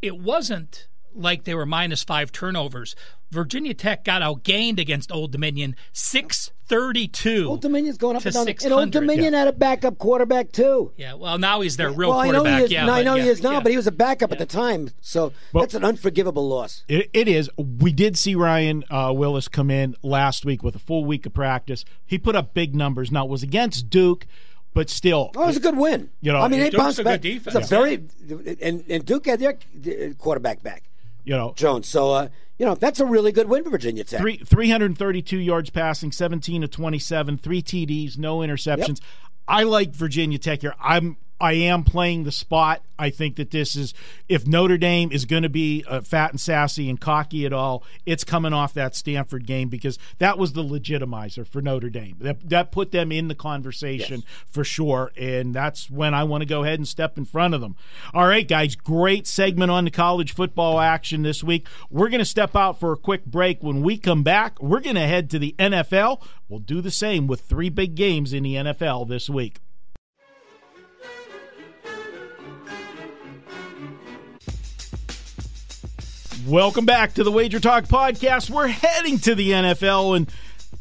it wasn't like they were -5 turnovers. Virginia Tech got outgained against Old Dominion 632. Old Dominion's going up and down. 600. And Old Dominion had a backup quarterback too. Yeah, well now he's their real quarterback. I know he is now, but he was a backup at the time. So that's an unforgivable loss. It is. We did see Ryan Willis come in last week with a full week of practice. He put up big numbers. Now it was against Duke. But still, it was a good win. I mean, they bounced back. Good defense. And Duke had their quarterback back. Jones. So that's a really good win for Virginia Tech. 332 yards passing, 17 of 27, 3 TDs, no interceptions. Yep. I like Virginia Tech here. I am playing the spot. I think that this is, if Notre Dame is going to be fat and sassy and cocky at all, it's coming off that Stanford game, because that was the legitimizer for Notre Dame. That put them in the conversation for sure, and that's when I want to go ahead and step in front of them. All right, guys, great segment on the college football action this week. We're going to step out for a quick break. When we come back, we're going to head to the NFL. We'll do the same with 3 big games in the NFL this week. Welcome back to the WagerTalk Podcast. We're heading to the NFL, and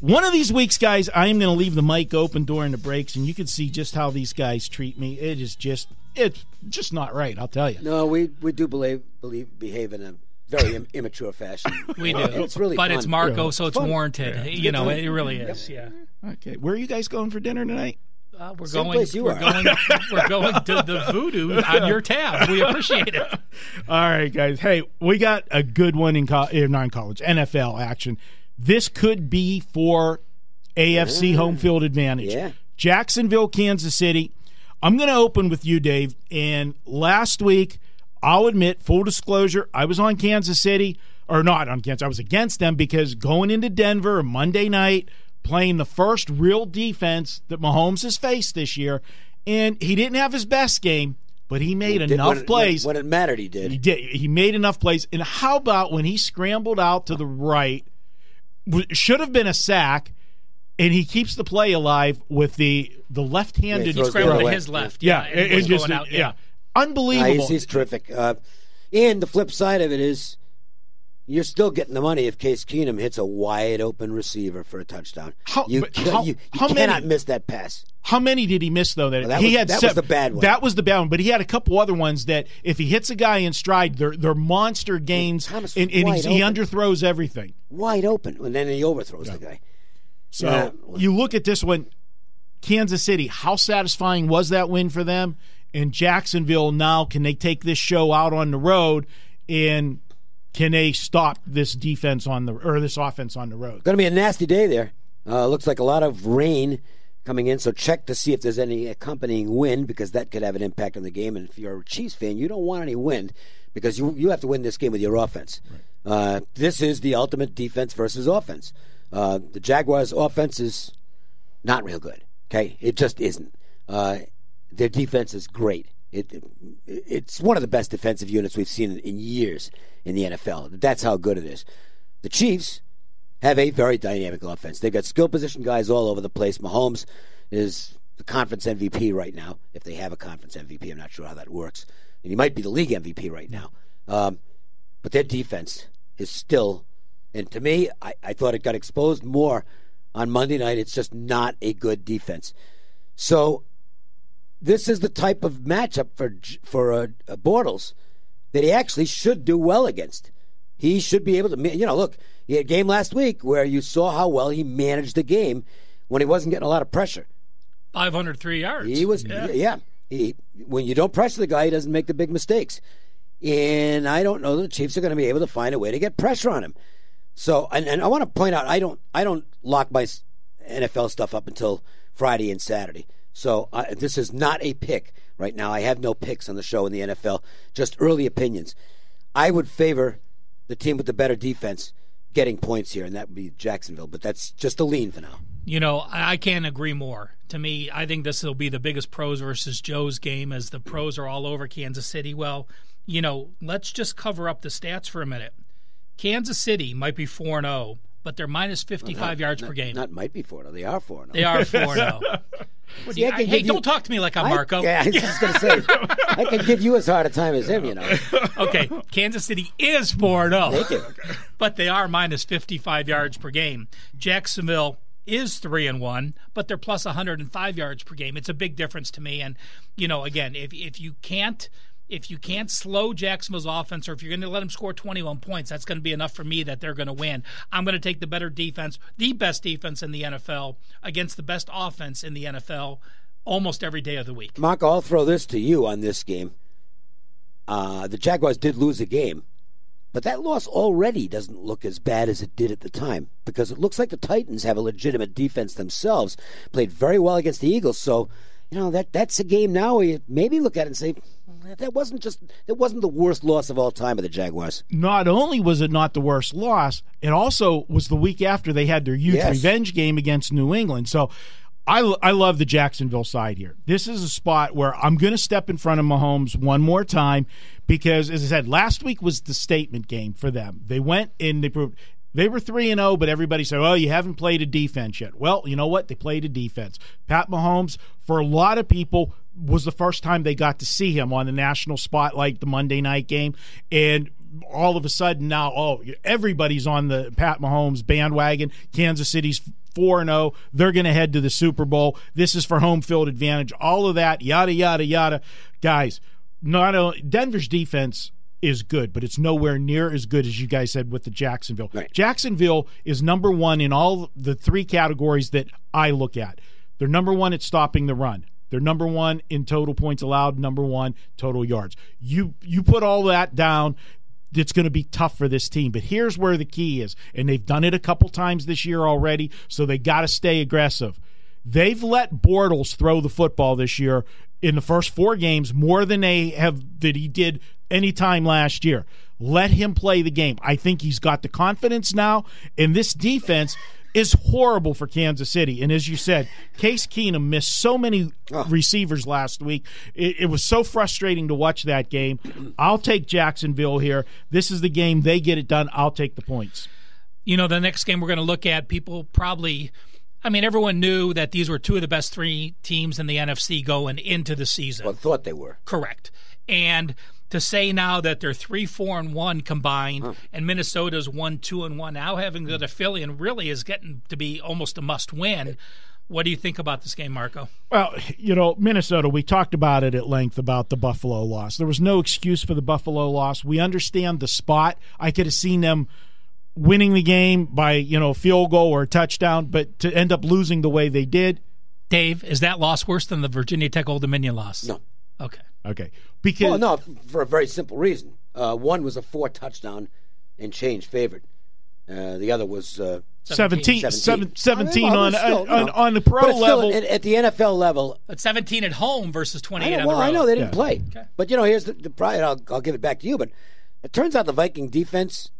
one of these weeks, guys, I am going to leave the mic open during the breaks, and you can see just how these guys treat me. It's just not right, I'll tell you. No, we do behave in a very immature fashion. We do. It's really but fun. It's Marco, so it's warranted. Yeah. It really is. Yeah. Okay, where are you guys going for dinner tonight? We're going to the Voodoo on your tab. We appreciate it. All right, guys. Hey, we got a good one in non-college NFL action. This could be for AFC home field advantage. Yeah. Jacksonville, Kansas City. I'm going to open with you, Dave. And last week, I'll admit, full disclosure, I was on Kansas City, or not on Kansas. I was against them because going into Denver Monday night, playing the first real defense that Mahomes has faced this year, and he didn't have his best game, but he made enough plays. When it mattered, he did. He made enough plays. And how about when he scrambled out to the right, should have been a sack, and he keeps the play alive with the left-handed. He scrambled to his left. Unbelievable. He's terrific. And the flip side of it is, you're still getting the money if Case Keenum hits a wide-open receiver for a touchdown. You cannot miss that pass. How many did he miss, though? That was the bad one. That was the bad one, but he had a couple other ones that if he hits a guy in stride, they're monster gains, and he underthrows everything. Wide open, and then he overthrows the guy. So you look at this one, Kansas City, how satisfying was that win for them? And Jacksonville now, can they take this show out on the road, and can they stop this offense on the road? Going to be a nasty day there. Looks like a lot of rain coming in, so check to see if there's any accompanying wind, because that could have an impact on the game. And if you're a Chiefs fan, you don't want any wind, because you have to win this game with your offense. Right. This is the ultimate defense versus offense. The Jaguars' offense is not real good. Okay, it just isn't. Their defense is great. It's one of the best defensive units we've seen in years in the NFL. That's how good it is. The Chiefs have a very dynamic offense. They've got skill position guys all over the place. Mahomes is the conference MVP right now. If they have a conference MVP, I'm not sure how that works. And he might be the league MVP right now. But their defense is still, and to me, I thought it got exposed more on Monday night. It's just not a good defense. So this is the type of matchup for Bortles that he actually should do well against. He should be able to, look, he had a game last week where you saw how well he managed the game when he wasn't getting a lot of pressure. 503 yards. He was, when you don't pressure the guy, he doesn't make the big mistakes. and I don't know that the Chiefs are going to be able to find a way to get pressure on him. So, and I want to point out, I don't lock my NFL stuff up until Friday and Saturday. So this is not a pick right now. I have no picks on the show in the NFL, just early opinions. I would favor the team with the better defense getting points here, and that would be Jacksonville. But that's just a lean for now. You know, I can't agree more. To me, I think this will be the biggest pros versus Joe's game, as the pros are all over Kansas City. Well, you know, let's just cover up the stats for a minute. Kansas City might be 4-0, but they're minus 55 yards per game. Not might be 4-0. They are 4-0. They are 4-0. Hey, don't talk to me like I'm Marco. Yeah, I was just going to say, I can give you as hard a time as him, you know. Okay, Kansas City is 4-0. Thank you. But they are minus 55 yards per game. Jacksonville is 3-1, but they're plus 105 yards per game. It's a big difference to me. And, you know, again, if you can't slow Jacksonville's offense, or if you're going to let them score 21 points, that's going to be enough for me that they're going to win. I'm going to take the better defense, the best defense in the NFL, against the best offense in the NFL almost every day of the week. Mark, I'll throw this to you on this game. The Jaguars did lose a game, but that loss already doesn't look as bad as it did at the time, because it looks like the Titans have a legitimate defense themselves, played very well against the Eagles. So, you know, that's a game now where you maybe look at it and say, that wasn't the worst loss of all time of the Jaguars. Not only was it not the worst loss, it also was the week after they had their huge revenge game against New England. So I love the Jacksonville side here. This is a spot where I'm going to step in front of Mahomes one more time because, as I said, last week was the statement game for them. They went and they proved they were 3-0, but everybody said, oh, you haven't played a defense yet. Well, you know what? They played a defense. Pat Mahomes, for a lot of people, was the first time they got to see him on the national spotlight, the Monday night game. And all of a sudden now, everybody's on the Pat Mahomes bandwagon. Kansas City's 4-0. They're going to head to the Super Bowl. This is for home field advantage. All of that, yada, yada, yada. Guys, not only Denver's defense is good, but it's nowhere near as good as you guys said with the Jacksonville. Right. Jacksonville is number one in all the three categories that I look at. They're number one at stopping the run. They're number one in total points allowed, number one total yards. You put all that down, it's going to be tough for this team. But here's where the key is, and they've done it a couple times this year already, so they got to stay aggressive. They've let Bortles throw the football this year in the first 4 games more than he did any time last year. Let him play the game. I think he's got the confidence now, and this defense is horrible for Kansas City. And as you said, Case Keenum missed so many receivers last week. It was so frustrating to watch that game. I'll take Jacksonville here. This is the game. They get it done. I'll take the points. You know, the next game we're going to look at, people probably – I mean, everyone knew that these were 2 of the best 3 teams in the NFC going into the season. Well, thought they were. Correct. And to say now that they're 3-4-1 combined, and Minnesota's 1-2-1, now having got a Philly and really is getting to be almost a must-win. What do you think about this game, Marco? Well, you know, Minnesota, we talked about it at length about the Buffalo loss. There was no excuse for the Buffalo loss. We understand the spot. I could have seen them winning the game by, field goal or a touchdown, but to end up losing the way they did. Dave, is that loss worse than the Virginia Tech Old Dominion loss? No. Okay. Because no, for a very simple reason. One was a 4-touchdown and change favorite. The other was 17 on the pro but level. Still, at the NFL level. But 17 at home versus 28 on the road. I know they didn't play. Okay. But, here's the pride. I'll give it back to you. But it turns out the Viking defense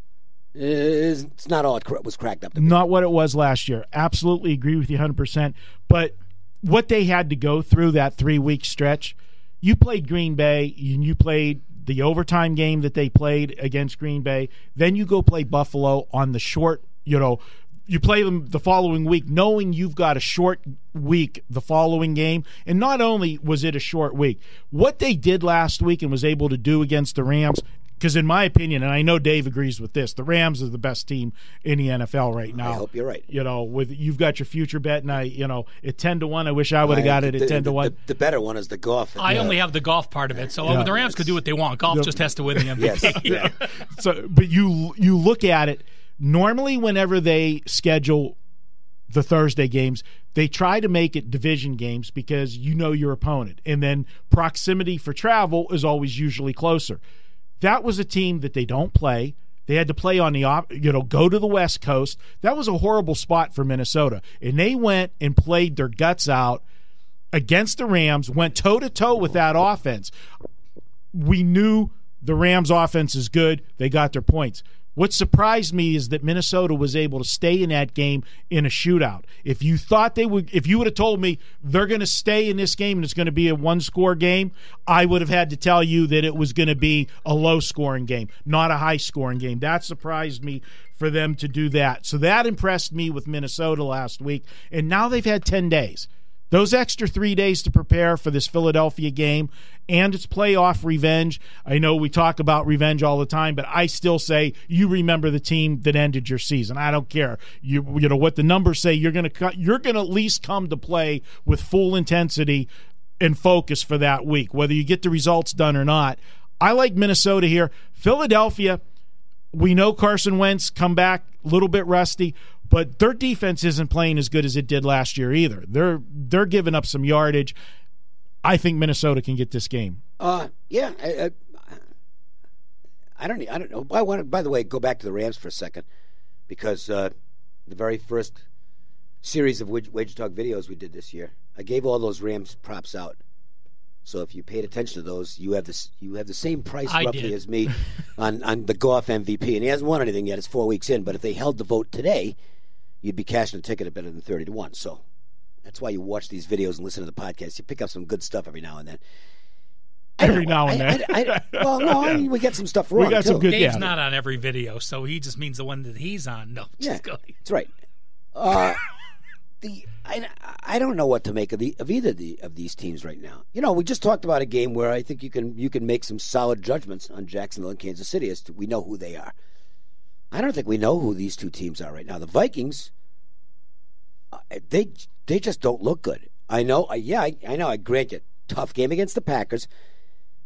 it's not all it was cracked up to be. Not what it was last year. Absolutely agree with you 100%. But what they had to go through that 3-week stretch, you played Green Bay, and you played the overtime game that they played against Green Bay. Then you go play Buffalo on the short, you play them the following week knowing you've got a short week the following game. And not only was it a short week, what they did last week and was able to do against the Rams, because in my opinion, and I know Dave agrees with this, the Rams are the best team in the NFL right now. I hope you're right. You've got your future bet, and at 10-1, I wish I would have got it at 10-1. The better one is the golf. I only have the golf part of it, so the Rams could do what they want. Golf just has to win the MVP. Yes. So, but you look at it. Normally, whenever they schedule the Thursday games, they try to make it division games because you know your opponent, and then proximity for travel is always usually closer. that was a team that they don't play. They had to play on the go to the West Coast. That was a horrible spot for Minnesota. And they went and played their guts out against the Rams, went toe-to-toe with that offense. We knew the Rams' offense is good. They got their points. What surprised me is that Minnesota was able to stay in that game in a shootout. If you would have told me they're going to stay in this game and it's going to be a one-score game, I would have had to tell you that it was going to be a low-scoring game, not a high-scoring game. That surprised me for them to do that. So that impressed me with Minnesota last week. And now they've had 10 days. Those extra 3 days to prepare for this Philadelphia game and its playoff revenge. I know we talk about revenge all the time, but I still say you remember the team that ended your season. I don't care. You know what the numbers say. You're going to at least come to play with full intensity and focus for that week, whether you get the results done or not. I like Minnesota here. Philadelphia, we know Carson Wentz come back a little bit rusty, but their defense isn't playing as good as it did last year either. They're giving up some yardage. I think Minnesota can get this game. Yeah. I don't know. I want to, by the way, go back to the Rams for a second because the very first series of Wager Talk videos we did this year, I gave all those Rams props out. So if you paid attention to those, you have the same price roughly as me on the Goff MVP, and he hasn't won anything yet. It's 4 weeks in, but if they held the vote today, you'd be cashing a ticket at better than 30-1. So that's why you watch these videos and listen to the podcast. You pick up some good stuff every now and then. Every now and then. Well, no, I mean, we get some stuff wrong, we got too. Some good, Dave's not on every video, so he just means the one that he's on. No, just go. That's right. I don't know what to make of either of these teams right now. You know, we just talked about a game where I think you can make some solid judgments on Jacksonville and Kansas City as to we know who they are. I don't think we know who these two teams are right now. The Vikings, they just don't look good. I know. I know. I grant you, tough game against the Packers,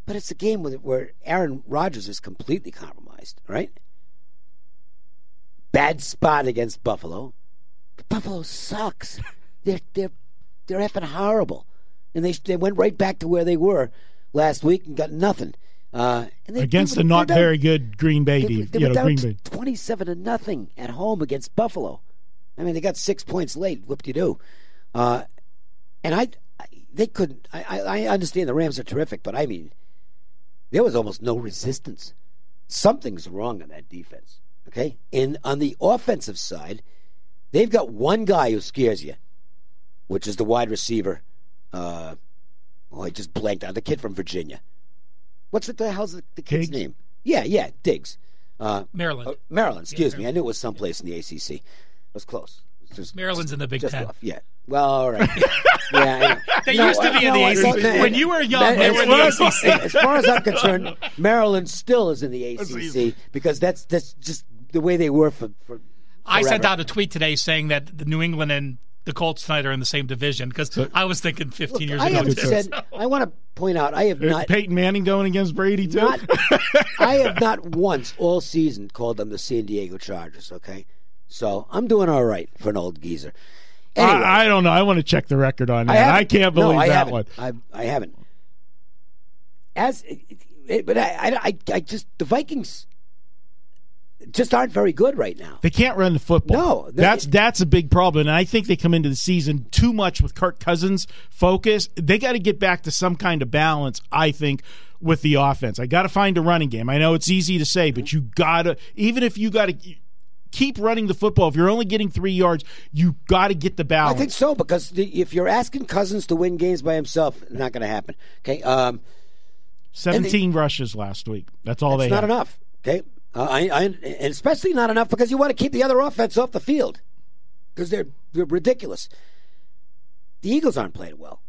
but it's a game where Aaron Rodgers is completely compromised. Right? Bad spot against Buffalo. Buffalo sucks. They're effing horrible, and they went right back to where they were last week and got nothing. Against the not very good Green Bay team. They were down 27-0 at home against Buffalo. I mean, they got 6 points late. Whoop-de-doo. And they couldn't. I understand the Rams are terrific, but I mean, there was almost no resistance. Something's wrong on that defense. Okay, and on the offensive side, they've got one guy who scares you, which is the wide receiver. I just blanked out. The kid from Virginia. What's the hell's the kid's name? Yeah, Diggs. Maryland. Maryland, excuse me. I knew it was someplace in the ACC. It was close. Maryland's in the Big Ten. Off. Yeah. Well, all right. Yeah, they used to be in the ACC. When you were young, they were in the ACC. As far as I'm concerned, Maryland still is in the ACC because that's just the way they were for I sent out a tweet today saying that the New England and the Colts tonight are in the same division because I was thinking 15 years ago. I want to point out, I have not. Peyton Manning going against Brady, too? I have not once all season called them the San Diego Chargers, okay? So I'm doing all right for an old geezer. Anyway, I don't know. I want to check the record on that. I can't believe that one. I haven't. But I just, the Vikings just aren't very good right now. They can't run the football. No. That's a big problem. And I think they come into the season too much with Kirk Cousins' focus. They got to get back to some kind of balance, I think, with the offense. I got to find a running game. I know it's easy to say, but you got to, even if you got to keep running the football, if you're only getting 3 yards, you got to get the balance. I think so, because if you're asking Cousins to win games by himself, it's not going to happen. Okay. 17 rushes last week. That's all they had. That's not enough. Okay. And especially not enough because you want to keep the other offense off the field because they're ridiculous. The Eagles aren't playing well.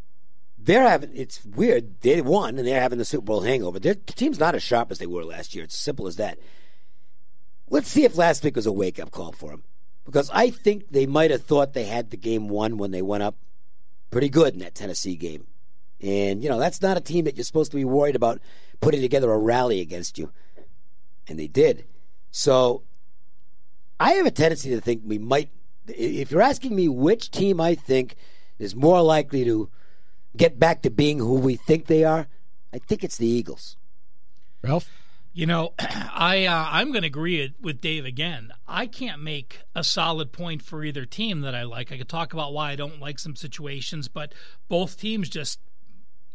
It's weird. They won and they're having the Super Bowl hangover. The team's not as sharp as they were last year. It's as simple as that. Let's see if last week was a wake-up call for them because I think they might have thought they had the game won when they went up pretty good in that Tennessee game. And, that's not a team that you're supposed to be worried about putting together a rally against you. And they did. So I have a tendency to think we might, if you're asking me which team I think is more likely to get back to being who we think they are, I think it's the Eagles. Ralph? I'm going to agree with Dave again. I can't make a solid point for either team that I like. I could talk about why I don't like some situations, but both teams just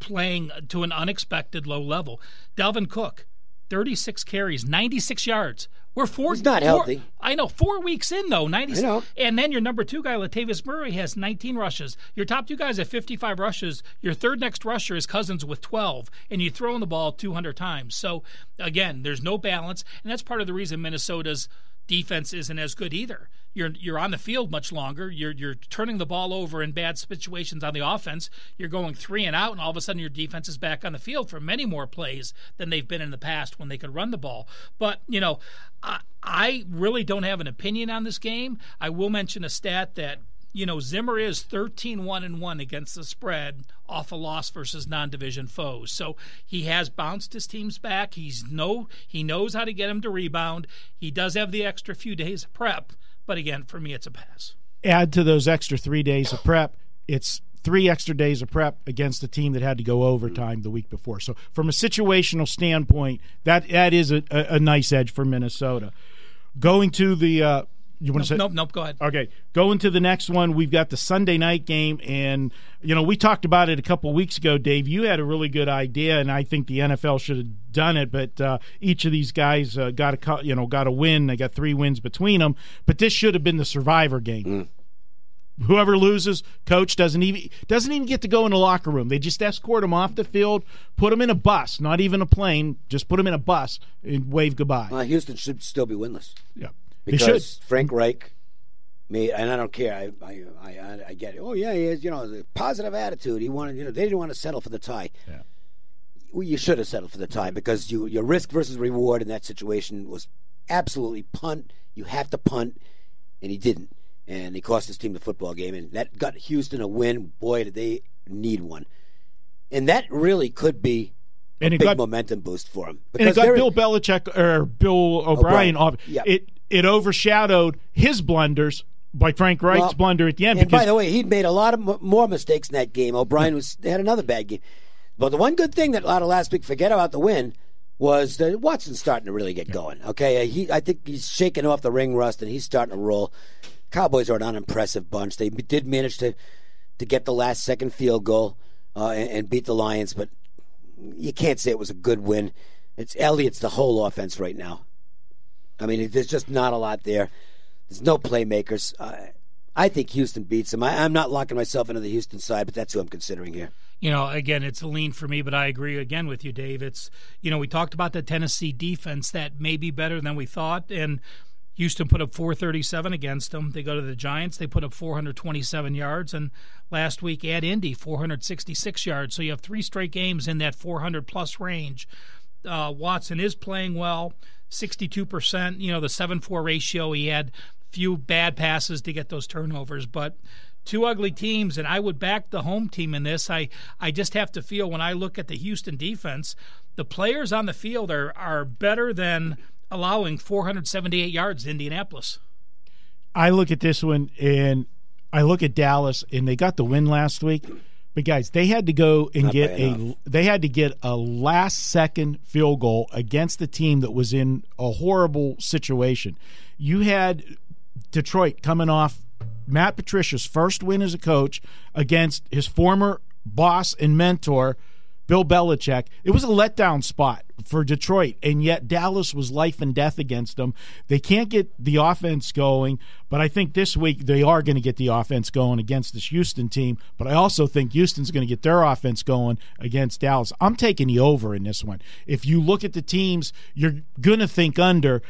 playing to an unexpected low level. Dalvin Cook, 36 carries, 96 yards. He's not healthy. I know. 4 weeks in, though. 96. I know. And then your number 2 guy, Latavius Murray, has 19 rushes. Your top 2 guys have 55 rushes. Your third next rusher is Cousins with 12. And you throw in the ball 200 times. So, again, there's no balance. And that's part of the reason Minnesota's defense isn't as good either. You're on the field much longer. You're turning the ball over in bad situations on the offense. You're going 3 and out, and all of a sudden your defense is back on the field for many more plays than they've been in the past when they could run the ball. But, I really don't have an opinion on this game. I will mention a stat that, Zimmer is 13-1-1 against the spread off a loss versus non-division foes. So he has bounced his teams back. He knows how to get them to rebound. He does have the extra few days of prep. But again, for me, it's a pass. Add to those extra 3 days of prep, it's 3 extra days of prep against a team that had to go overtime the week before. So from a situational standpoint, that is a nice edge for Minnesota. Going to the you want to say? Nope, go ahead. Okay, going to the next one, we've got the Sunday night game, and we talked about it a couple weeks ago, Dave. You had a really good idea, and I think the NFL should have done it, but each of these guys got a win. They got 3 wins between them, but this should have been the survivor game. Whoever loses, coach doesn't even get to go in the locker room. They just escort him off the field, put him in a bus, not even a plane, just put him in a bus and wave goodbye. Well, Houston should still be winless. Yeah. Because Frank Reich made, and I don't care. I get it. Oh yeah, he has a positive attitude. He wanted, they didn't want to settle for the tie. Yeah. Well, you should have settled for the tie because your risk versus reward in that situation was absolutely punt. You have to punt, and he didn't, and he cost his team the football game, and that got Houston a win. Boy, did they need one, and that really could be a big momentum boost for him. And it got Bill Belichick or Bill O'Brien off. Yeah. It overshadowed his blunders by Frank Reich's blunder at the end. And by the way, he'd made a lot of more mistakes in that game. O'Brien had another bad game. But the one good thing that a lot of last week, forget about the win, was that Watson's starting to really get going. Okay, I think he's shaking off the ring rust, and he's starting to roll. Cowboys are an unimpressive bunch. They did manage to get the last-second field goal and beat the Lions, but you can't say it was a good win. It's Elliott's the whole offense right now. I mean, there's just not a lot there. There's no playmakers. I think Houston beats them. I'm not locking myself into the Houston side, but that's who I'm considering here. Again, it's a lean for me, but I agree again with you, Dave. It's, we talked about the Tennessee defense that may be better than we thought, and Houston put up 437 against them. They go to the Giants. They put up 427 yards, and last week at Indy, 466 yards. So you have 3 straight games in that 400-plus range. Watson is playing well. 62%, the 7-4 ratio. He had few bad passes to get those turnovers, but 2 ugly teams, and I would back the home team in this. I just have to feel when I look at the Houston defense, the players on the field are better than allowing 478 yards to Indianapolis. I look at this one, and I look at Dallas, and they got the win last week. But guys, they had to go and get a last-second field goal against the team that was in a horrible situation. You had Detroit coming off Matt Patricia's first win as a coach against his former boss and mentor, Bill Belichick. It was a letdown spot for Detroit, and yet Dallas was life and death against them. They can't get the offense going, but I think this week they are going to get the offense going against this Houston team, but I also think Houston's going to get their offense going against Dallas. I'm taking the over in this one. If you look at the teams, you're going to think under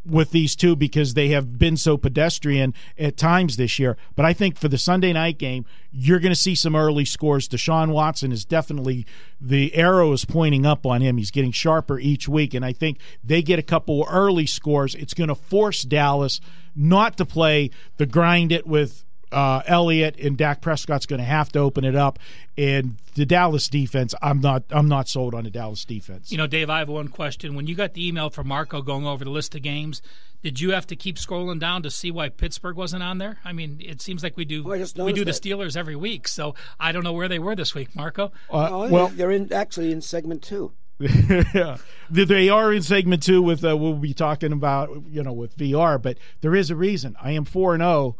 with these two because they have been so pedestrian at times this year. But I think for the Sunday night game, you're going to see some early scores. Deshaun Watson is definitely, the arrow is pointing up on him. He's getting sharper each week, and I think they get a couple early scores. It's going to force Dallas not to play the grind it with Elliott, and Dak Prescott's going to have to open it up. And the Dallas defense, I'm not sold on the Dallas defense. Dave, I have one question. When you got the email from Marco going over the list of games, did you have to keep scrolling down to see why Pittsburgh wasn't on there? I mean, it seems like we do the Steelers every week, so I don't know where they were this week, Marco. They're actually in segment 2. Yeah. They are in segment 2 with we'll be talking about with VR, but there is a reason. I am 4-0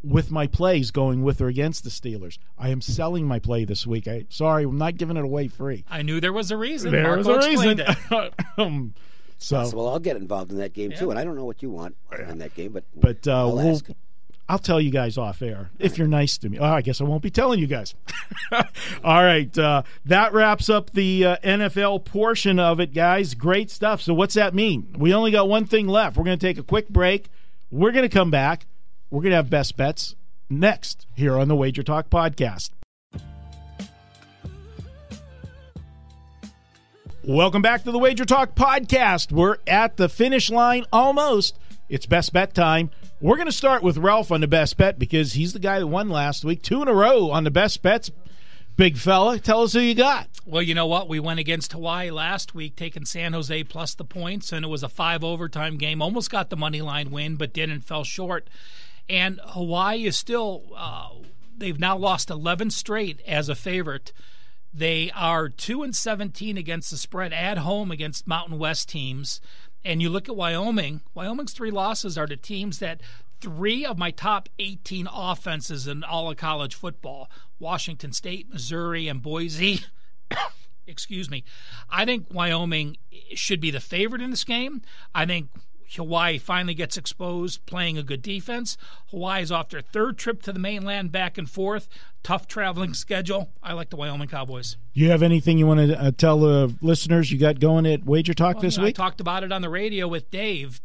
with my plays going with or against the Steelers. I am selling my play this week. I'm not giving it away free. I knew there was a reason. There was a reason. Well, I'll get involved in that game too, and I don't know what you want in that game, but I'll tell you guys off air if you're nice to me. Oh, I guess I won't be telling you guys. All right. That wraps up the NFL portion of it, guys. Great stuff. So what's that mean? We only got one thing left. We're going to take a quick break. We're going to come back. We're going to have best bets next here on the Wager Talk Podcast. Welcome back to the Wager Talk Podcast. We're at the finish line almost. It's best bet time. We're going to start with Ralph on the best bet because he's the guy that won last week. 2 in a row on the best bets. Big fella, tell us who you got. Well, you know what? We went against Hawaii last week, taking San Jose plus the points, and it was a 5 overtime game. Almost got the money line win, but didn't, fell short. And Hawaii is still, they've now lost 11 straight as a favorite. They are 2-17 against the spread at home against Mountain West teams. And you look at Wyoming's 3 losses are to teams that 3 of my top 18 offenses in all of college football, Washington State, Missouri, and Boise. Excuse me. I think Wyoming should be the favorite in this game. I think Hawaii finally gets exposed playing a good defense. Hawaii is off their 3rd trip to the mainland back and forth. Tough traveling schedule. I like the Wyoming Cowboys. Do you have anything you want to tell the listeners you got going at Wager Talk this week? I talked about it on the radio with Dave.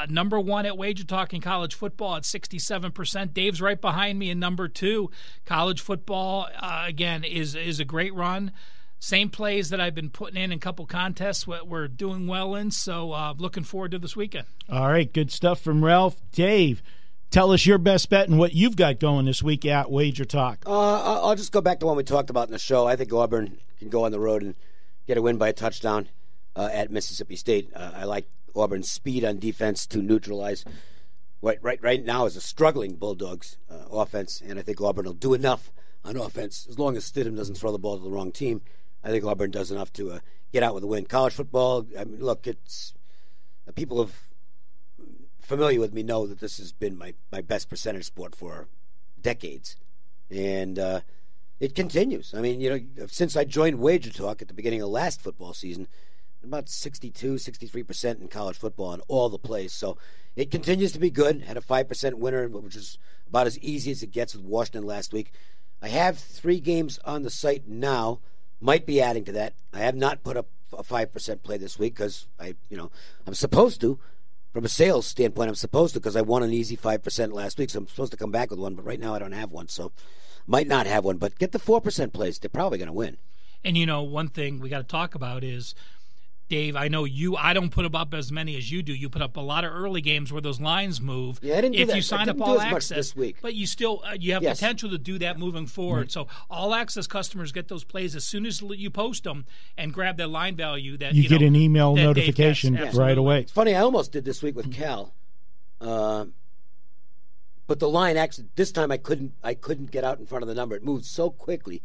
Number 1 at Wager Talk in college football at 67%. Dave's right behind me in number 2. College football, again, is a great run. Same plays that I've been putting in a couple contests we're doing well in, so looking forward to this weekend. All right, good stuff from Ralph. Dave, tell us your best bet and what you've got going this week at Wager Talk. I'll just go back to one we talked about in the show. I think Auburn can go on the road and get a win by a touchdown at Mississippi State. I like Auburn's speed on defense to neutralize what right now is a struggling Bulldogs offense, and I think Auburn will do enough on offense as long as Stidham doesn't throw the ball to the wrong team. I think Auburn does enough to get out with a win. College football, I mean, look, it's people have familiar with me know that this has been my best percentage sport for decades, and it continues. I mean, since I joined Wager Talk at the beginning of last football season, about 63% in college football on all the plays. So it continues to be good. Had a 5% winner, which is about as easy as it gets with Washington last week. I have 3 games on the site now. Might be adding to that. I have not put up a 5% play this week because I'm supposed to. From a sales standpoint, I'm supposed to because I won an easy 5% last week, so I'm supposed to come back with one. But right now, I don't have one, so might not have one. But get the 4% plays; they're probably going to win. And one thing we got to talk about is, Dave, I know I don't put up as many as you do. You put up a lot of early games where those lines move. Yeah, I didn't do that. If you sign up all access this week. But you still you have potential to do that moving forward. Right. So all access customers get those plays as soon as you post them and grab that line value. That you get an email notification right away. It's funny. I almost did this week with Cal, but the line actually this time I couldn't get out in front of the number. It moved so quickly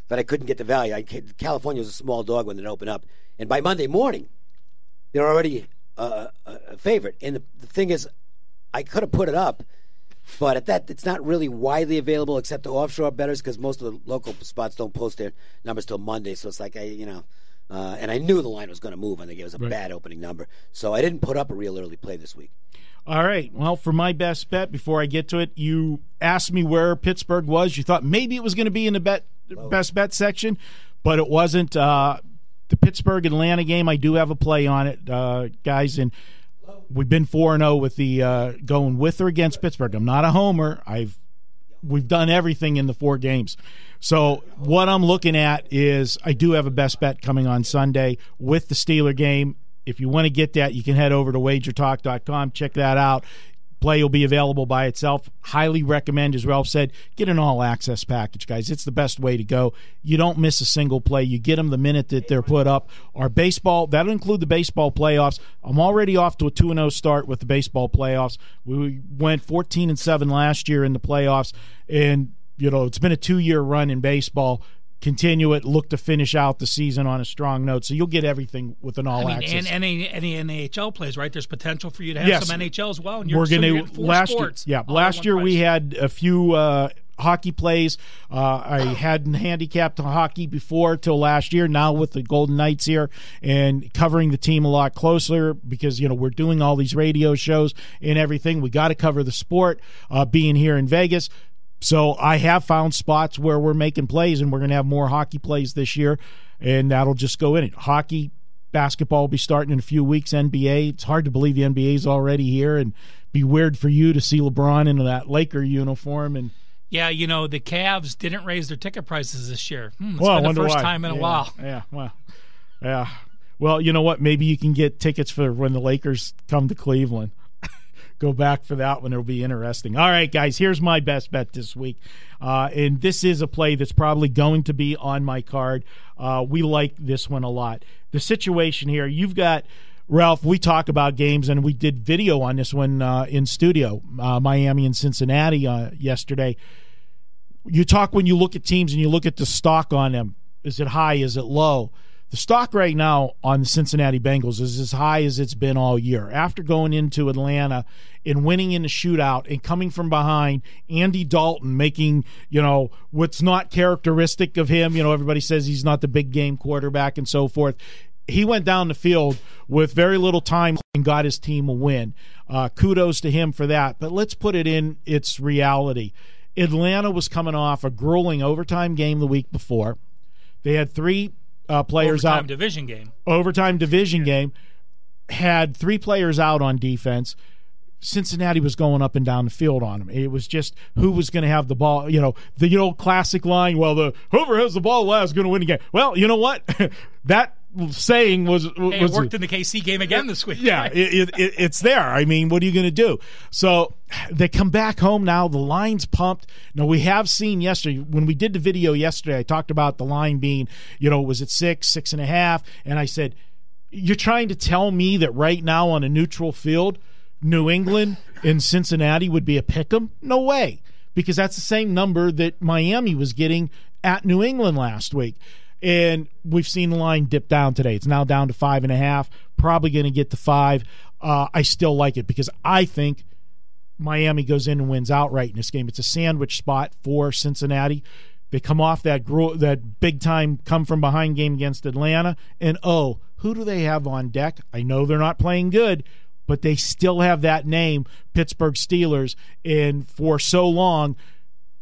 that I couldn't get the value. California was a small dog when it opened up. And by Monday morning, they're already a favorite. And the thing is, I could have put it up, but at that, it's not really widely available except to offshore bettors because most of the local spots don't post their numbers till Monday. So it's like, and I knew the line was going to move and it was a bad opening number. So I didn't put up a real early play this week. All right. Well, for my best bet, before I get to it, you asked me where Pittsburgh was. You thought maybe it was going to be in the best bet section, but it wasn't. The Pittsburgh-Atlanta game, I do have a play on it, guys, and we've been 4-0 with the going with or against Pittsburgh. I'm not a homer. We've done everything in the 4 games. So what I'm looking at is I do have a best bet coming on Sunday with the Steeler game. If you want to get that, you can head over to WagerTalk.com. Check that out. Play will be available by itself. Highly recommend, as Ralph said, get an all-access package, guys. It's the best way to go. You don't miss a single play. You get them the minute that they're put up. Our baseball, that'll include the baseball playoffs. I'm already off to a 2-0 start with the baseball playoffs. We went 14-7 last year in the playoffs, and it's been a 2-year run in baseball. continue it, look to finish out the season on a strong note. So you'll get everything with an all-access. And any NHL plays, right? There's potential for you to have some NHL as well. And we're going to last sports. Last year we had a few hockey plays. I hadn't handicapped hockey before till last year. Now with the Golden Knights here and covering the team a lot closer because we're doing all these radio shows and everything. We got to cover the sport. Being here in Vegas. So I have found spots where we're making plays, and we're going to have more hockey plays this year, and that'll just go in it. Hockey, basketball will be starting in a few weeks. NBA, it's hard to believe the NBA is already here, and be weird for you to see LeBron in that Laker uniform. And yeah, the Cavs didn't raise their ticket prices this year. It's been the first time in a while. Yeah. Well, you know what? Maybe you can get tickets for when the Lakers come to Cleveland. Go back for that one. It'll be interesting. All right, guys, here's my best bet this week. And this is a play that's probably going to be on my card. We like this one a lot. The situation here, you've got, Ralph, we talk about games, and we did video on this one in studio, Miami and Cincinnati yesterday. You talk when you look at teams and you look at the stock on them. Is it high? Is it low? The stock right now on the Cincinnati Bengals is as high as it's been all year. After going into Atlanta and winning in the shootout and coming from behind, Andy Dalton making, what's not characteristic of him. Everybody says he's not the big game quarterback and so forth. He went down the field with very little time and got his team a win. Kudos to him for that. But let's put it in its reality. Atlanta was coming off a grueling overtime game the week before. They had three players overtime out. Overtime division game. Had three players out on defense. Cincinnati was going up and down the field on them. It was just who was going to have the ball. The old classic line, well, whoever has the ball last is going to win the game. Well, you know what? That saying was it worked in the KC game again this week. Yeah, right? it's there. I mean, what are you going to do? So they come back home now. The line's pumped. Now, we have seen yesterday, when we did the video yesterday, I talked about the line being, was it 6.5, and I said, you're trying to tell me that right now on a neutral field, New England and Cincinnati would be a pick'em? No way, because that's the same number that Miami was getting at New England last week. And we've seen the line dip down today. It's now down to 5.5, probably going to get to 5. I still like it because I think Miami goes in and wins outright in this game. It's a sandwich spot for Cincinnati. They come off that big-time come-from-behind game against Atlanta, and who do they have on deck? I know they're not playing good, but they still have that name, Pittsburgh Steelers, and for so long,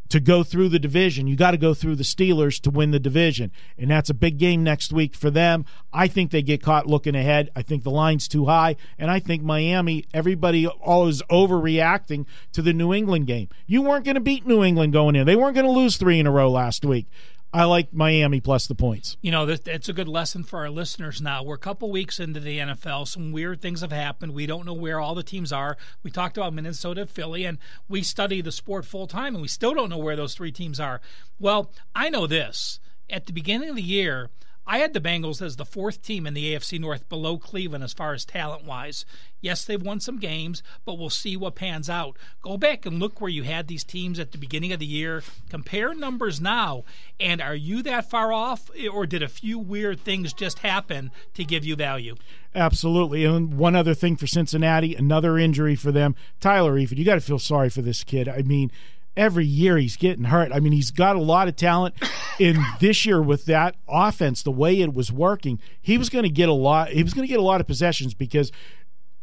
to go through the division, you got to go through the Steelers to win the division, and that's a big game next week for them. I think they get caught looking ahead. I think the line's too high, and I think Miami, everybody always overreacting to the New England game. You weren't going to beat New England going in. They weren't going to lose 3 in a row last week. I like Miami plus the points. It's a good lesson for our listeners now. We're a couple weeks into the NFL. Some weird things have happened. We don't know where all the teams are. We talked about Minnesota, Philly, and we study the sport full time, and we still don't know where those 3 teams are. Well, I know this. At the beginning of the year, I had the Bengals as the 4th team in the AFC North below Cleveland as far as talent-wise. Yes, they've won some games, but we'll see what pans out. Go back and look where you had these teams at the beginning of the year. Compare numbers now, and are you that far off, or did a few weird things just happen to give you value? Absolutely. And one other thing for Cincinnati, another injury for them. Tyler Eifert, you got to feel sorry for this kid. I mean, every year he's getting hurt. I mean, he's got a lot of talent. In this year with that offense, the way it was working, he was going to get a lot. He was going to get a lot of possessions because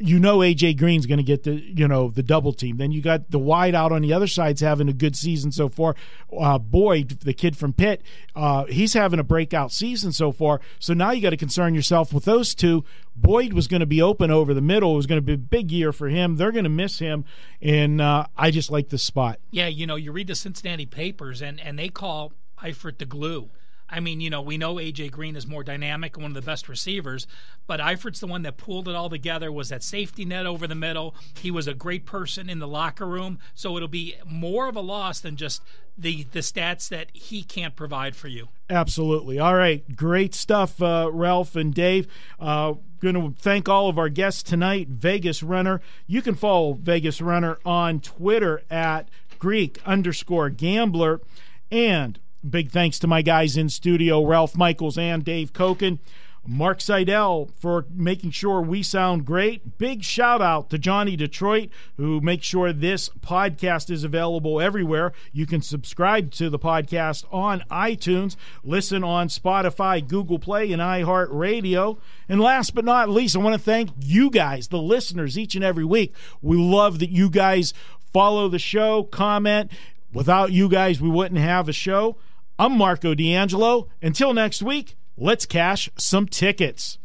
AJ Green's going to get the double team. Then you got the wide out on the other side's having a good season so far. Boyd, the kid from Pitt, he's having a breakout season so far. So now you got to concern yourself with those two. Boyd was going to be open over the middle. It was going to be a big year for him. They're going to miss him, and I just like this spot. Yeah, you read the Cincinnati papers, and they call Eifert the glue. I mean, we know A.J. Green is more dynamic and one of the best receivers, but Eifert's the one that pulled it all together, was that safety net over the middle. He was a great person in the locker room, so it'll be more of a loss than just the stats that he can't provide for you. Absolutely. All right, great stuff, Ralph and Dave. Going to thank all of our guests tonight. Vegas Runner. You can follow Vegas Runner on Twitter at Greek_Gambler. And Big thanks to my guys in studio, Ralph Michaels and Dave Cokin. Mark Seidel for making sure we sound great. Big shout out to Johnny Detroit, who makes sure this podcast is available everywhere. You can subscribe to the podcast on iTunes, listen on Spotify, Google Play, and iHeartRadio. And last but not least, I want to thank you guys, the listeners, each and every week. We love that you guys follow the show, comment. Without you guys, we wouldn't have a show. I'm Marco D'Angelo. Until next week, let's cash some tickets.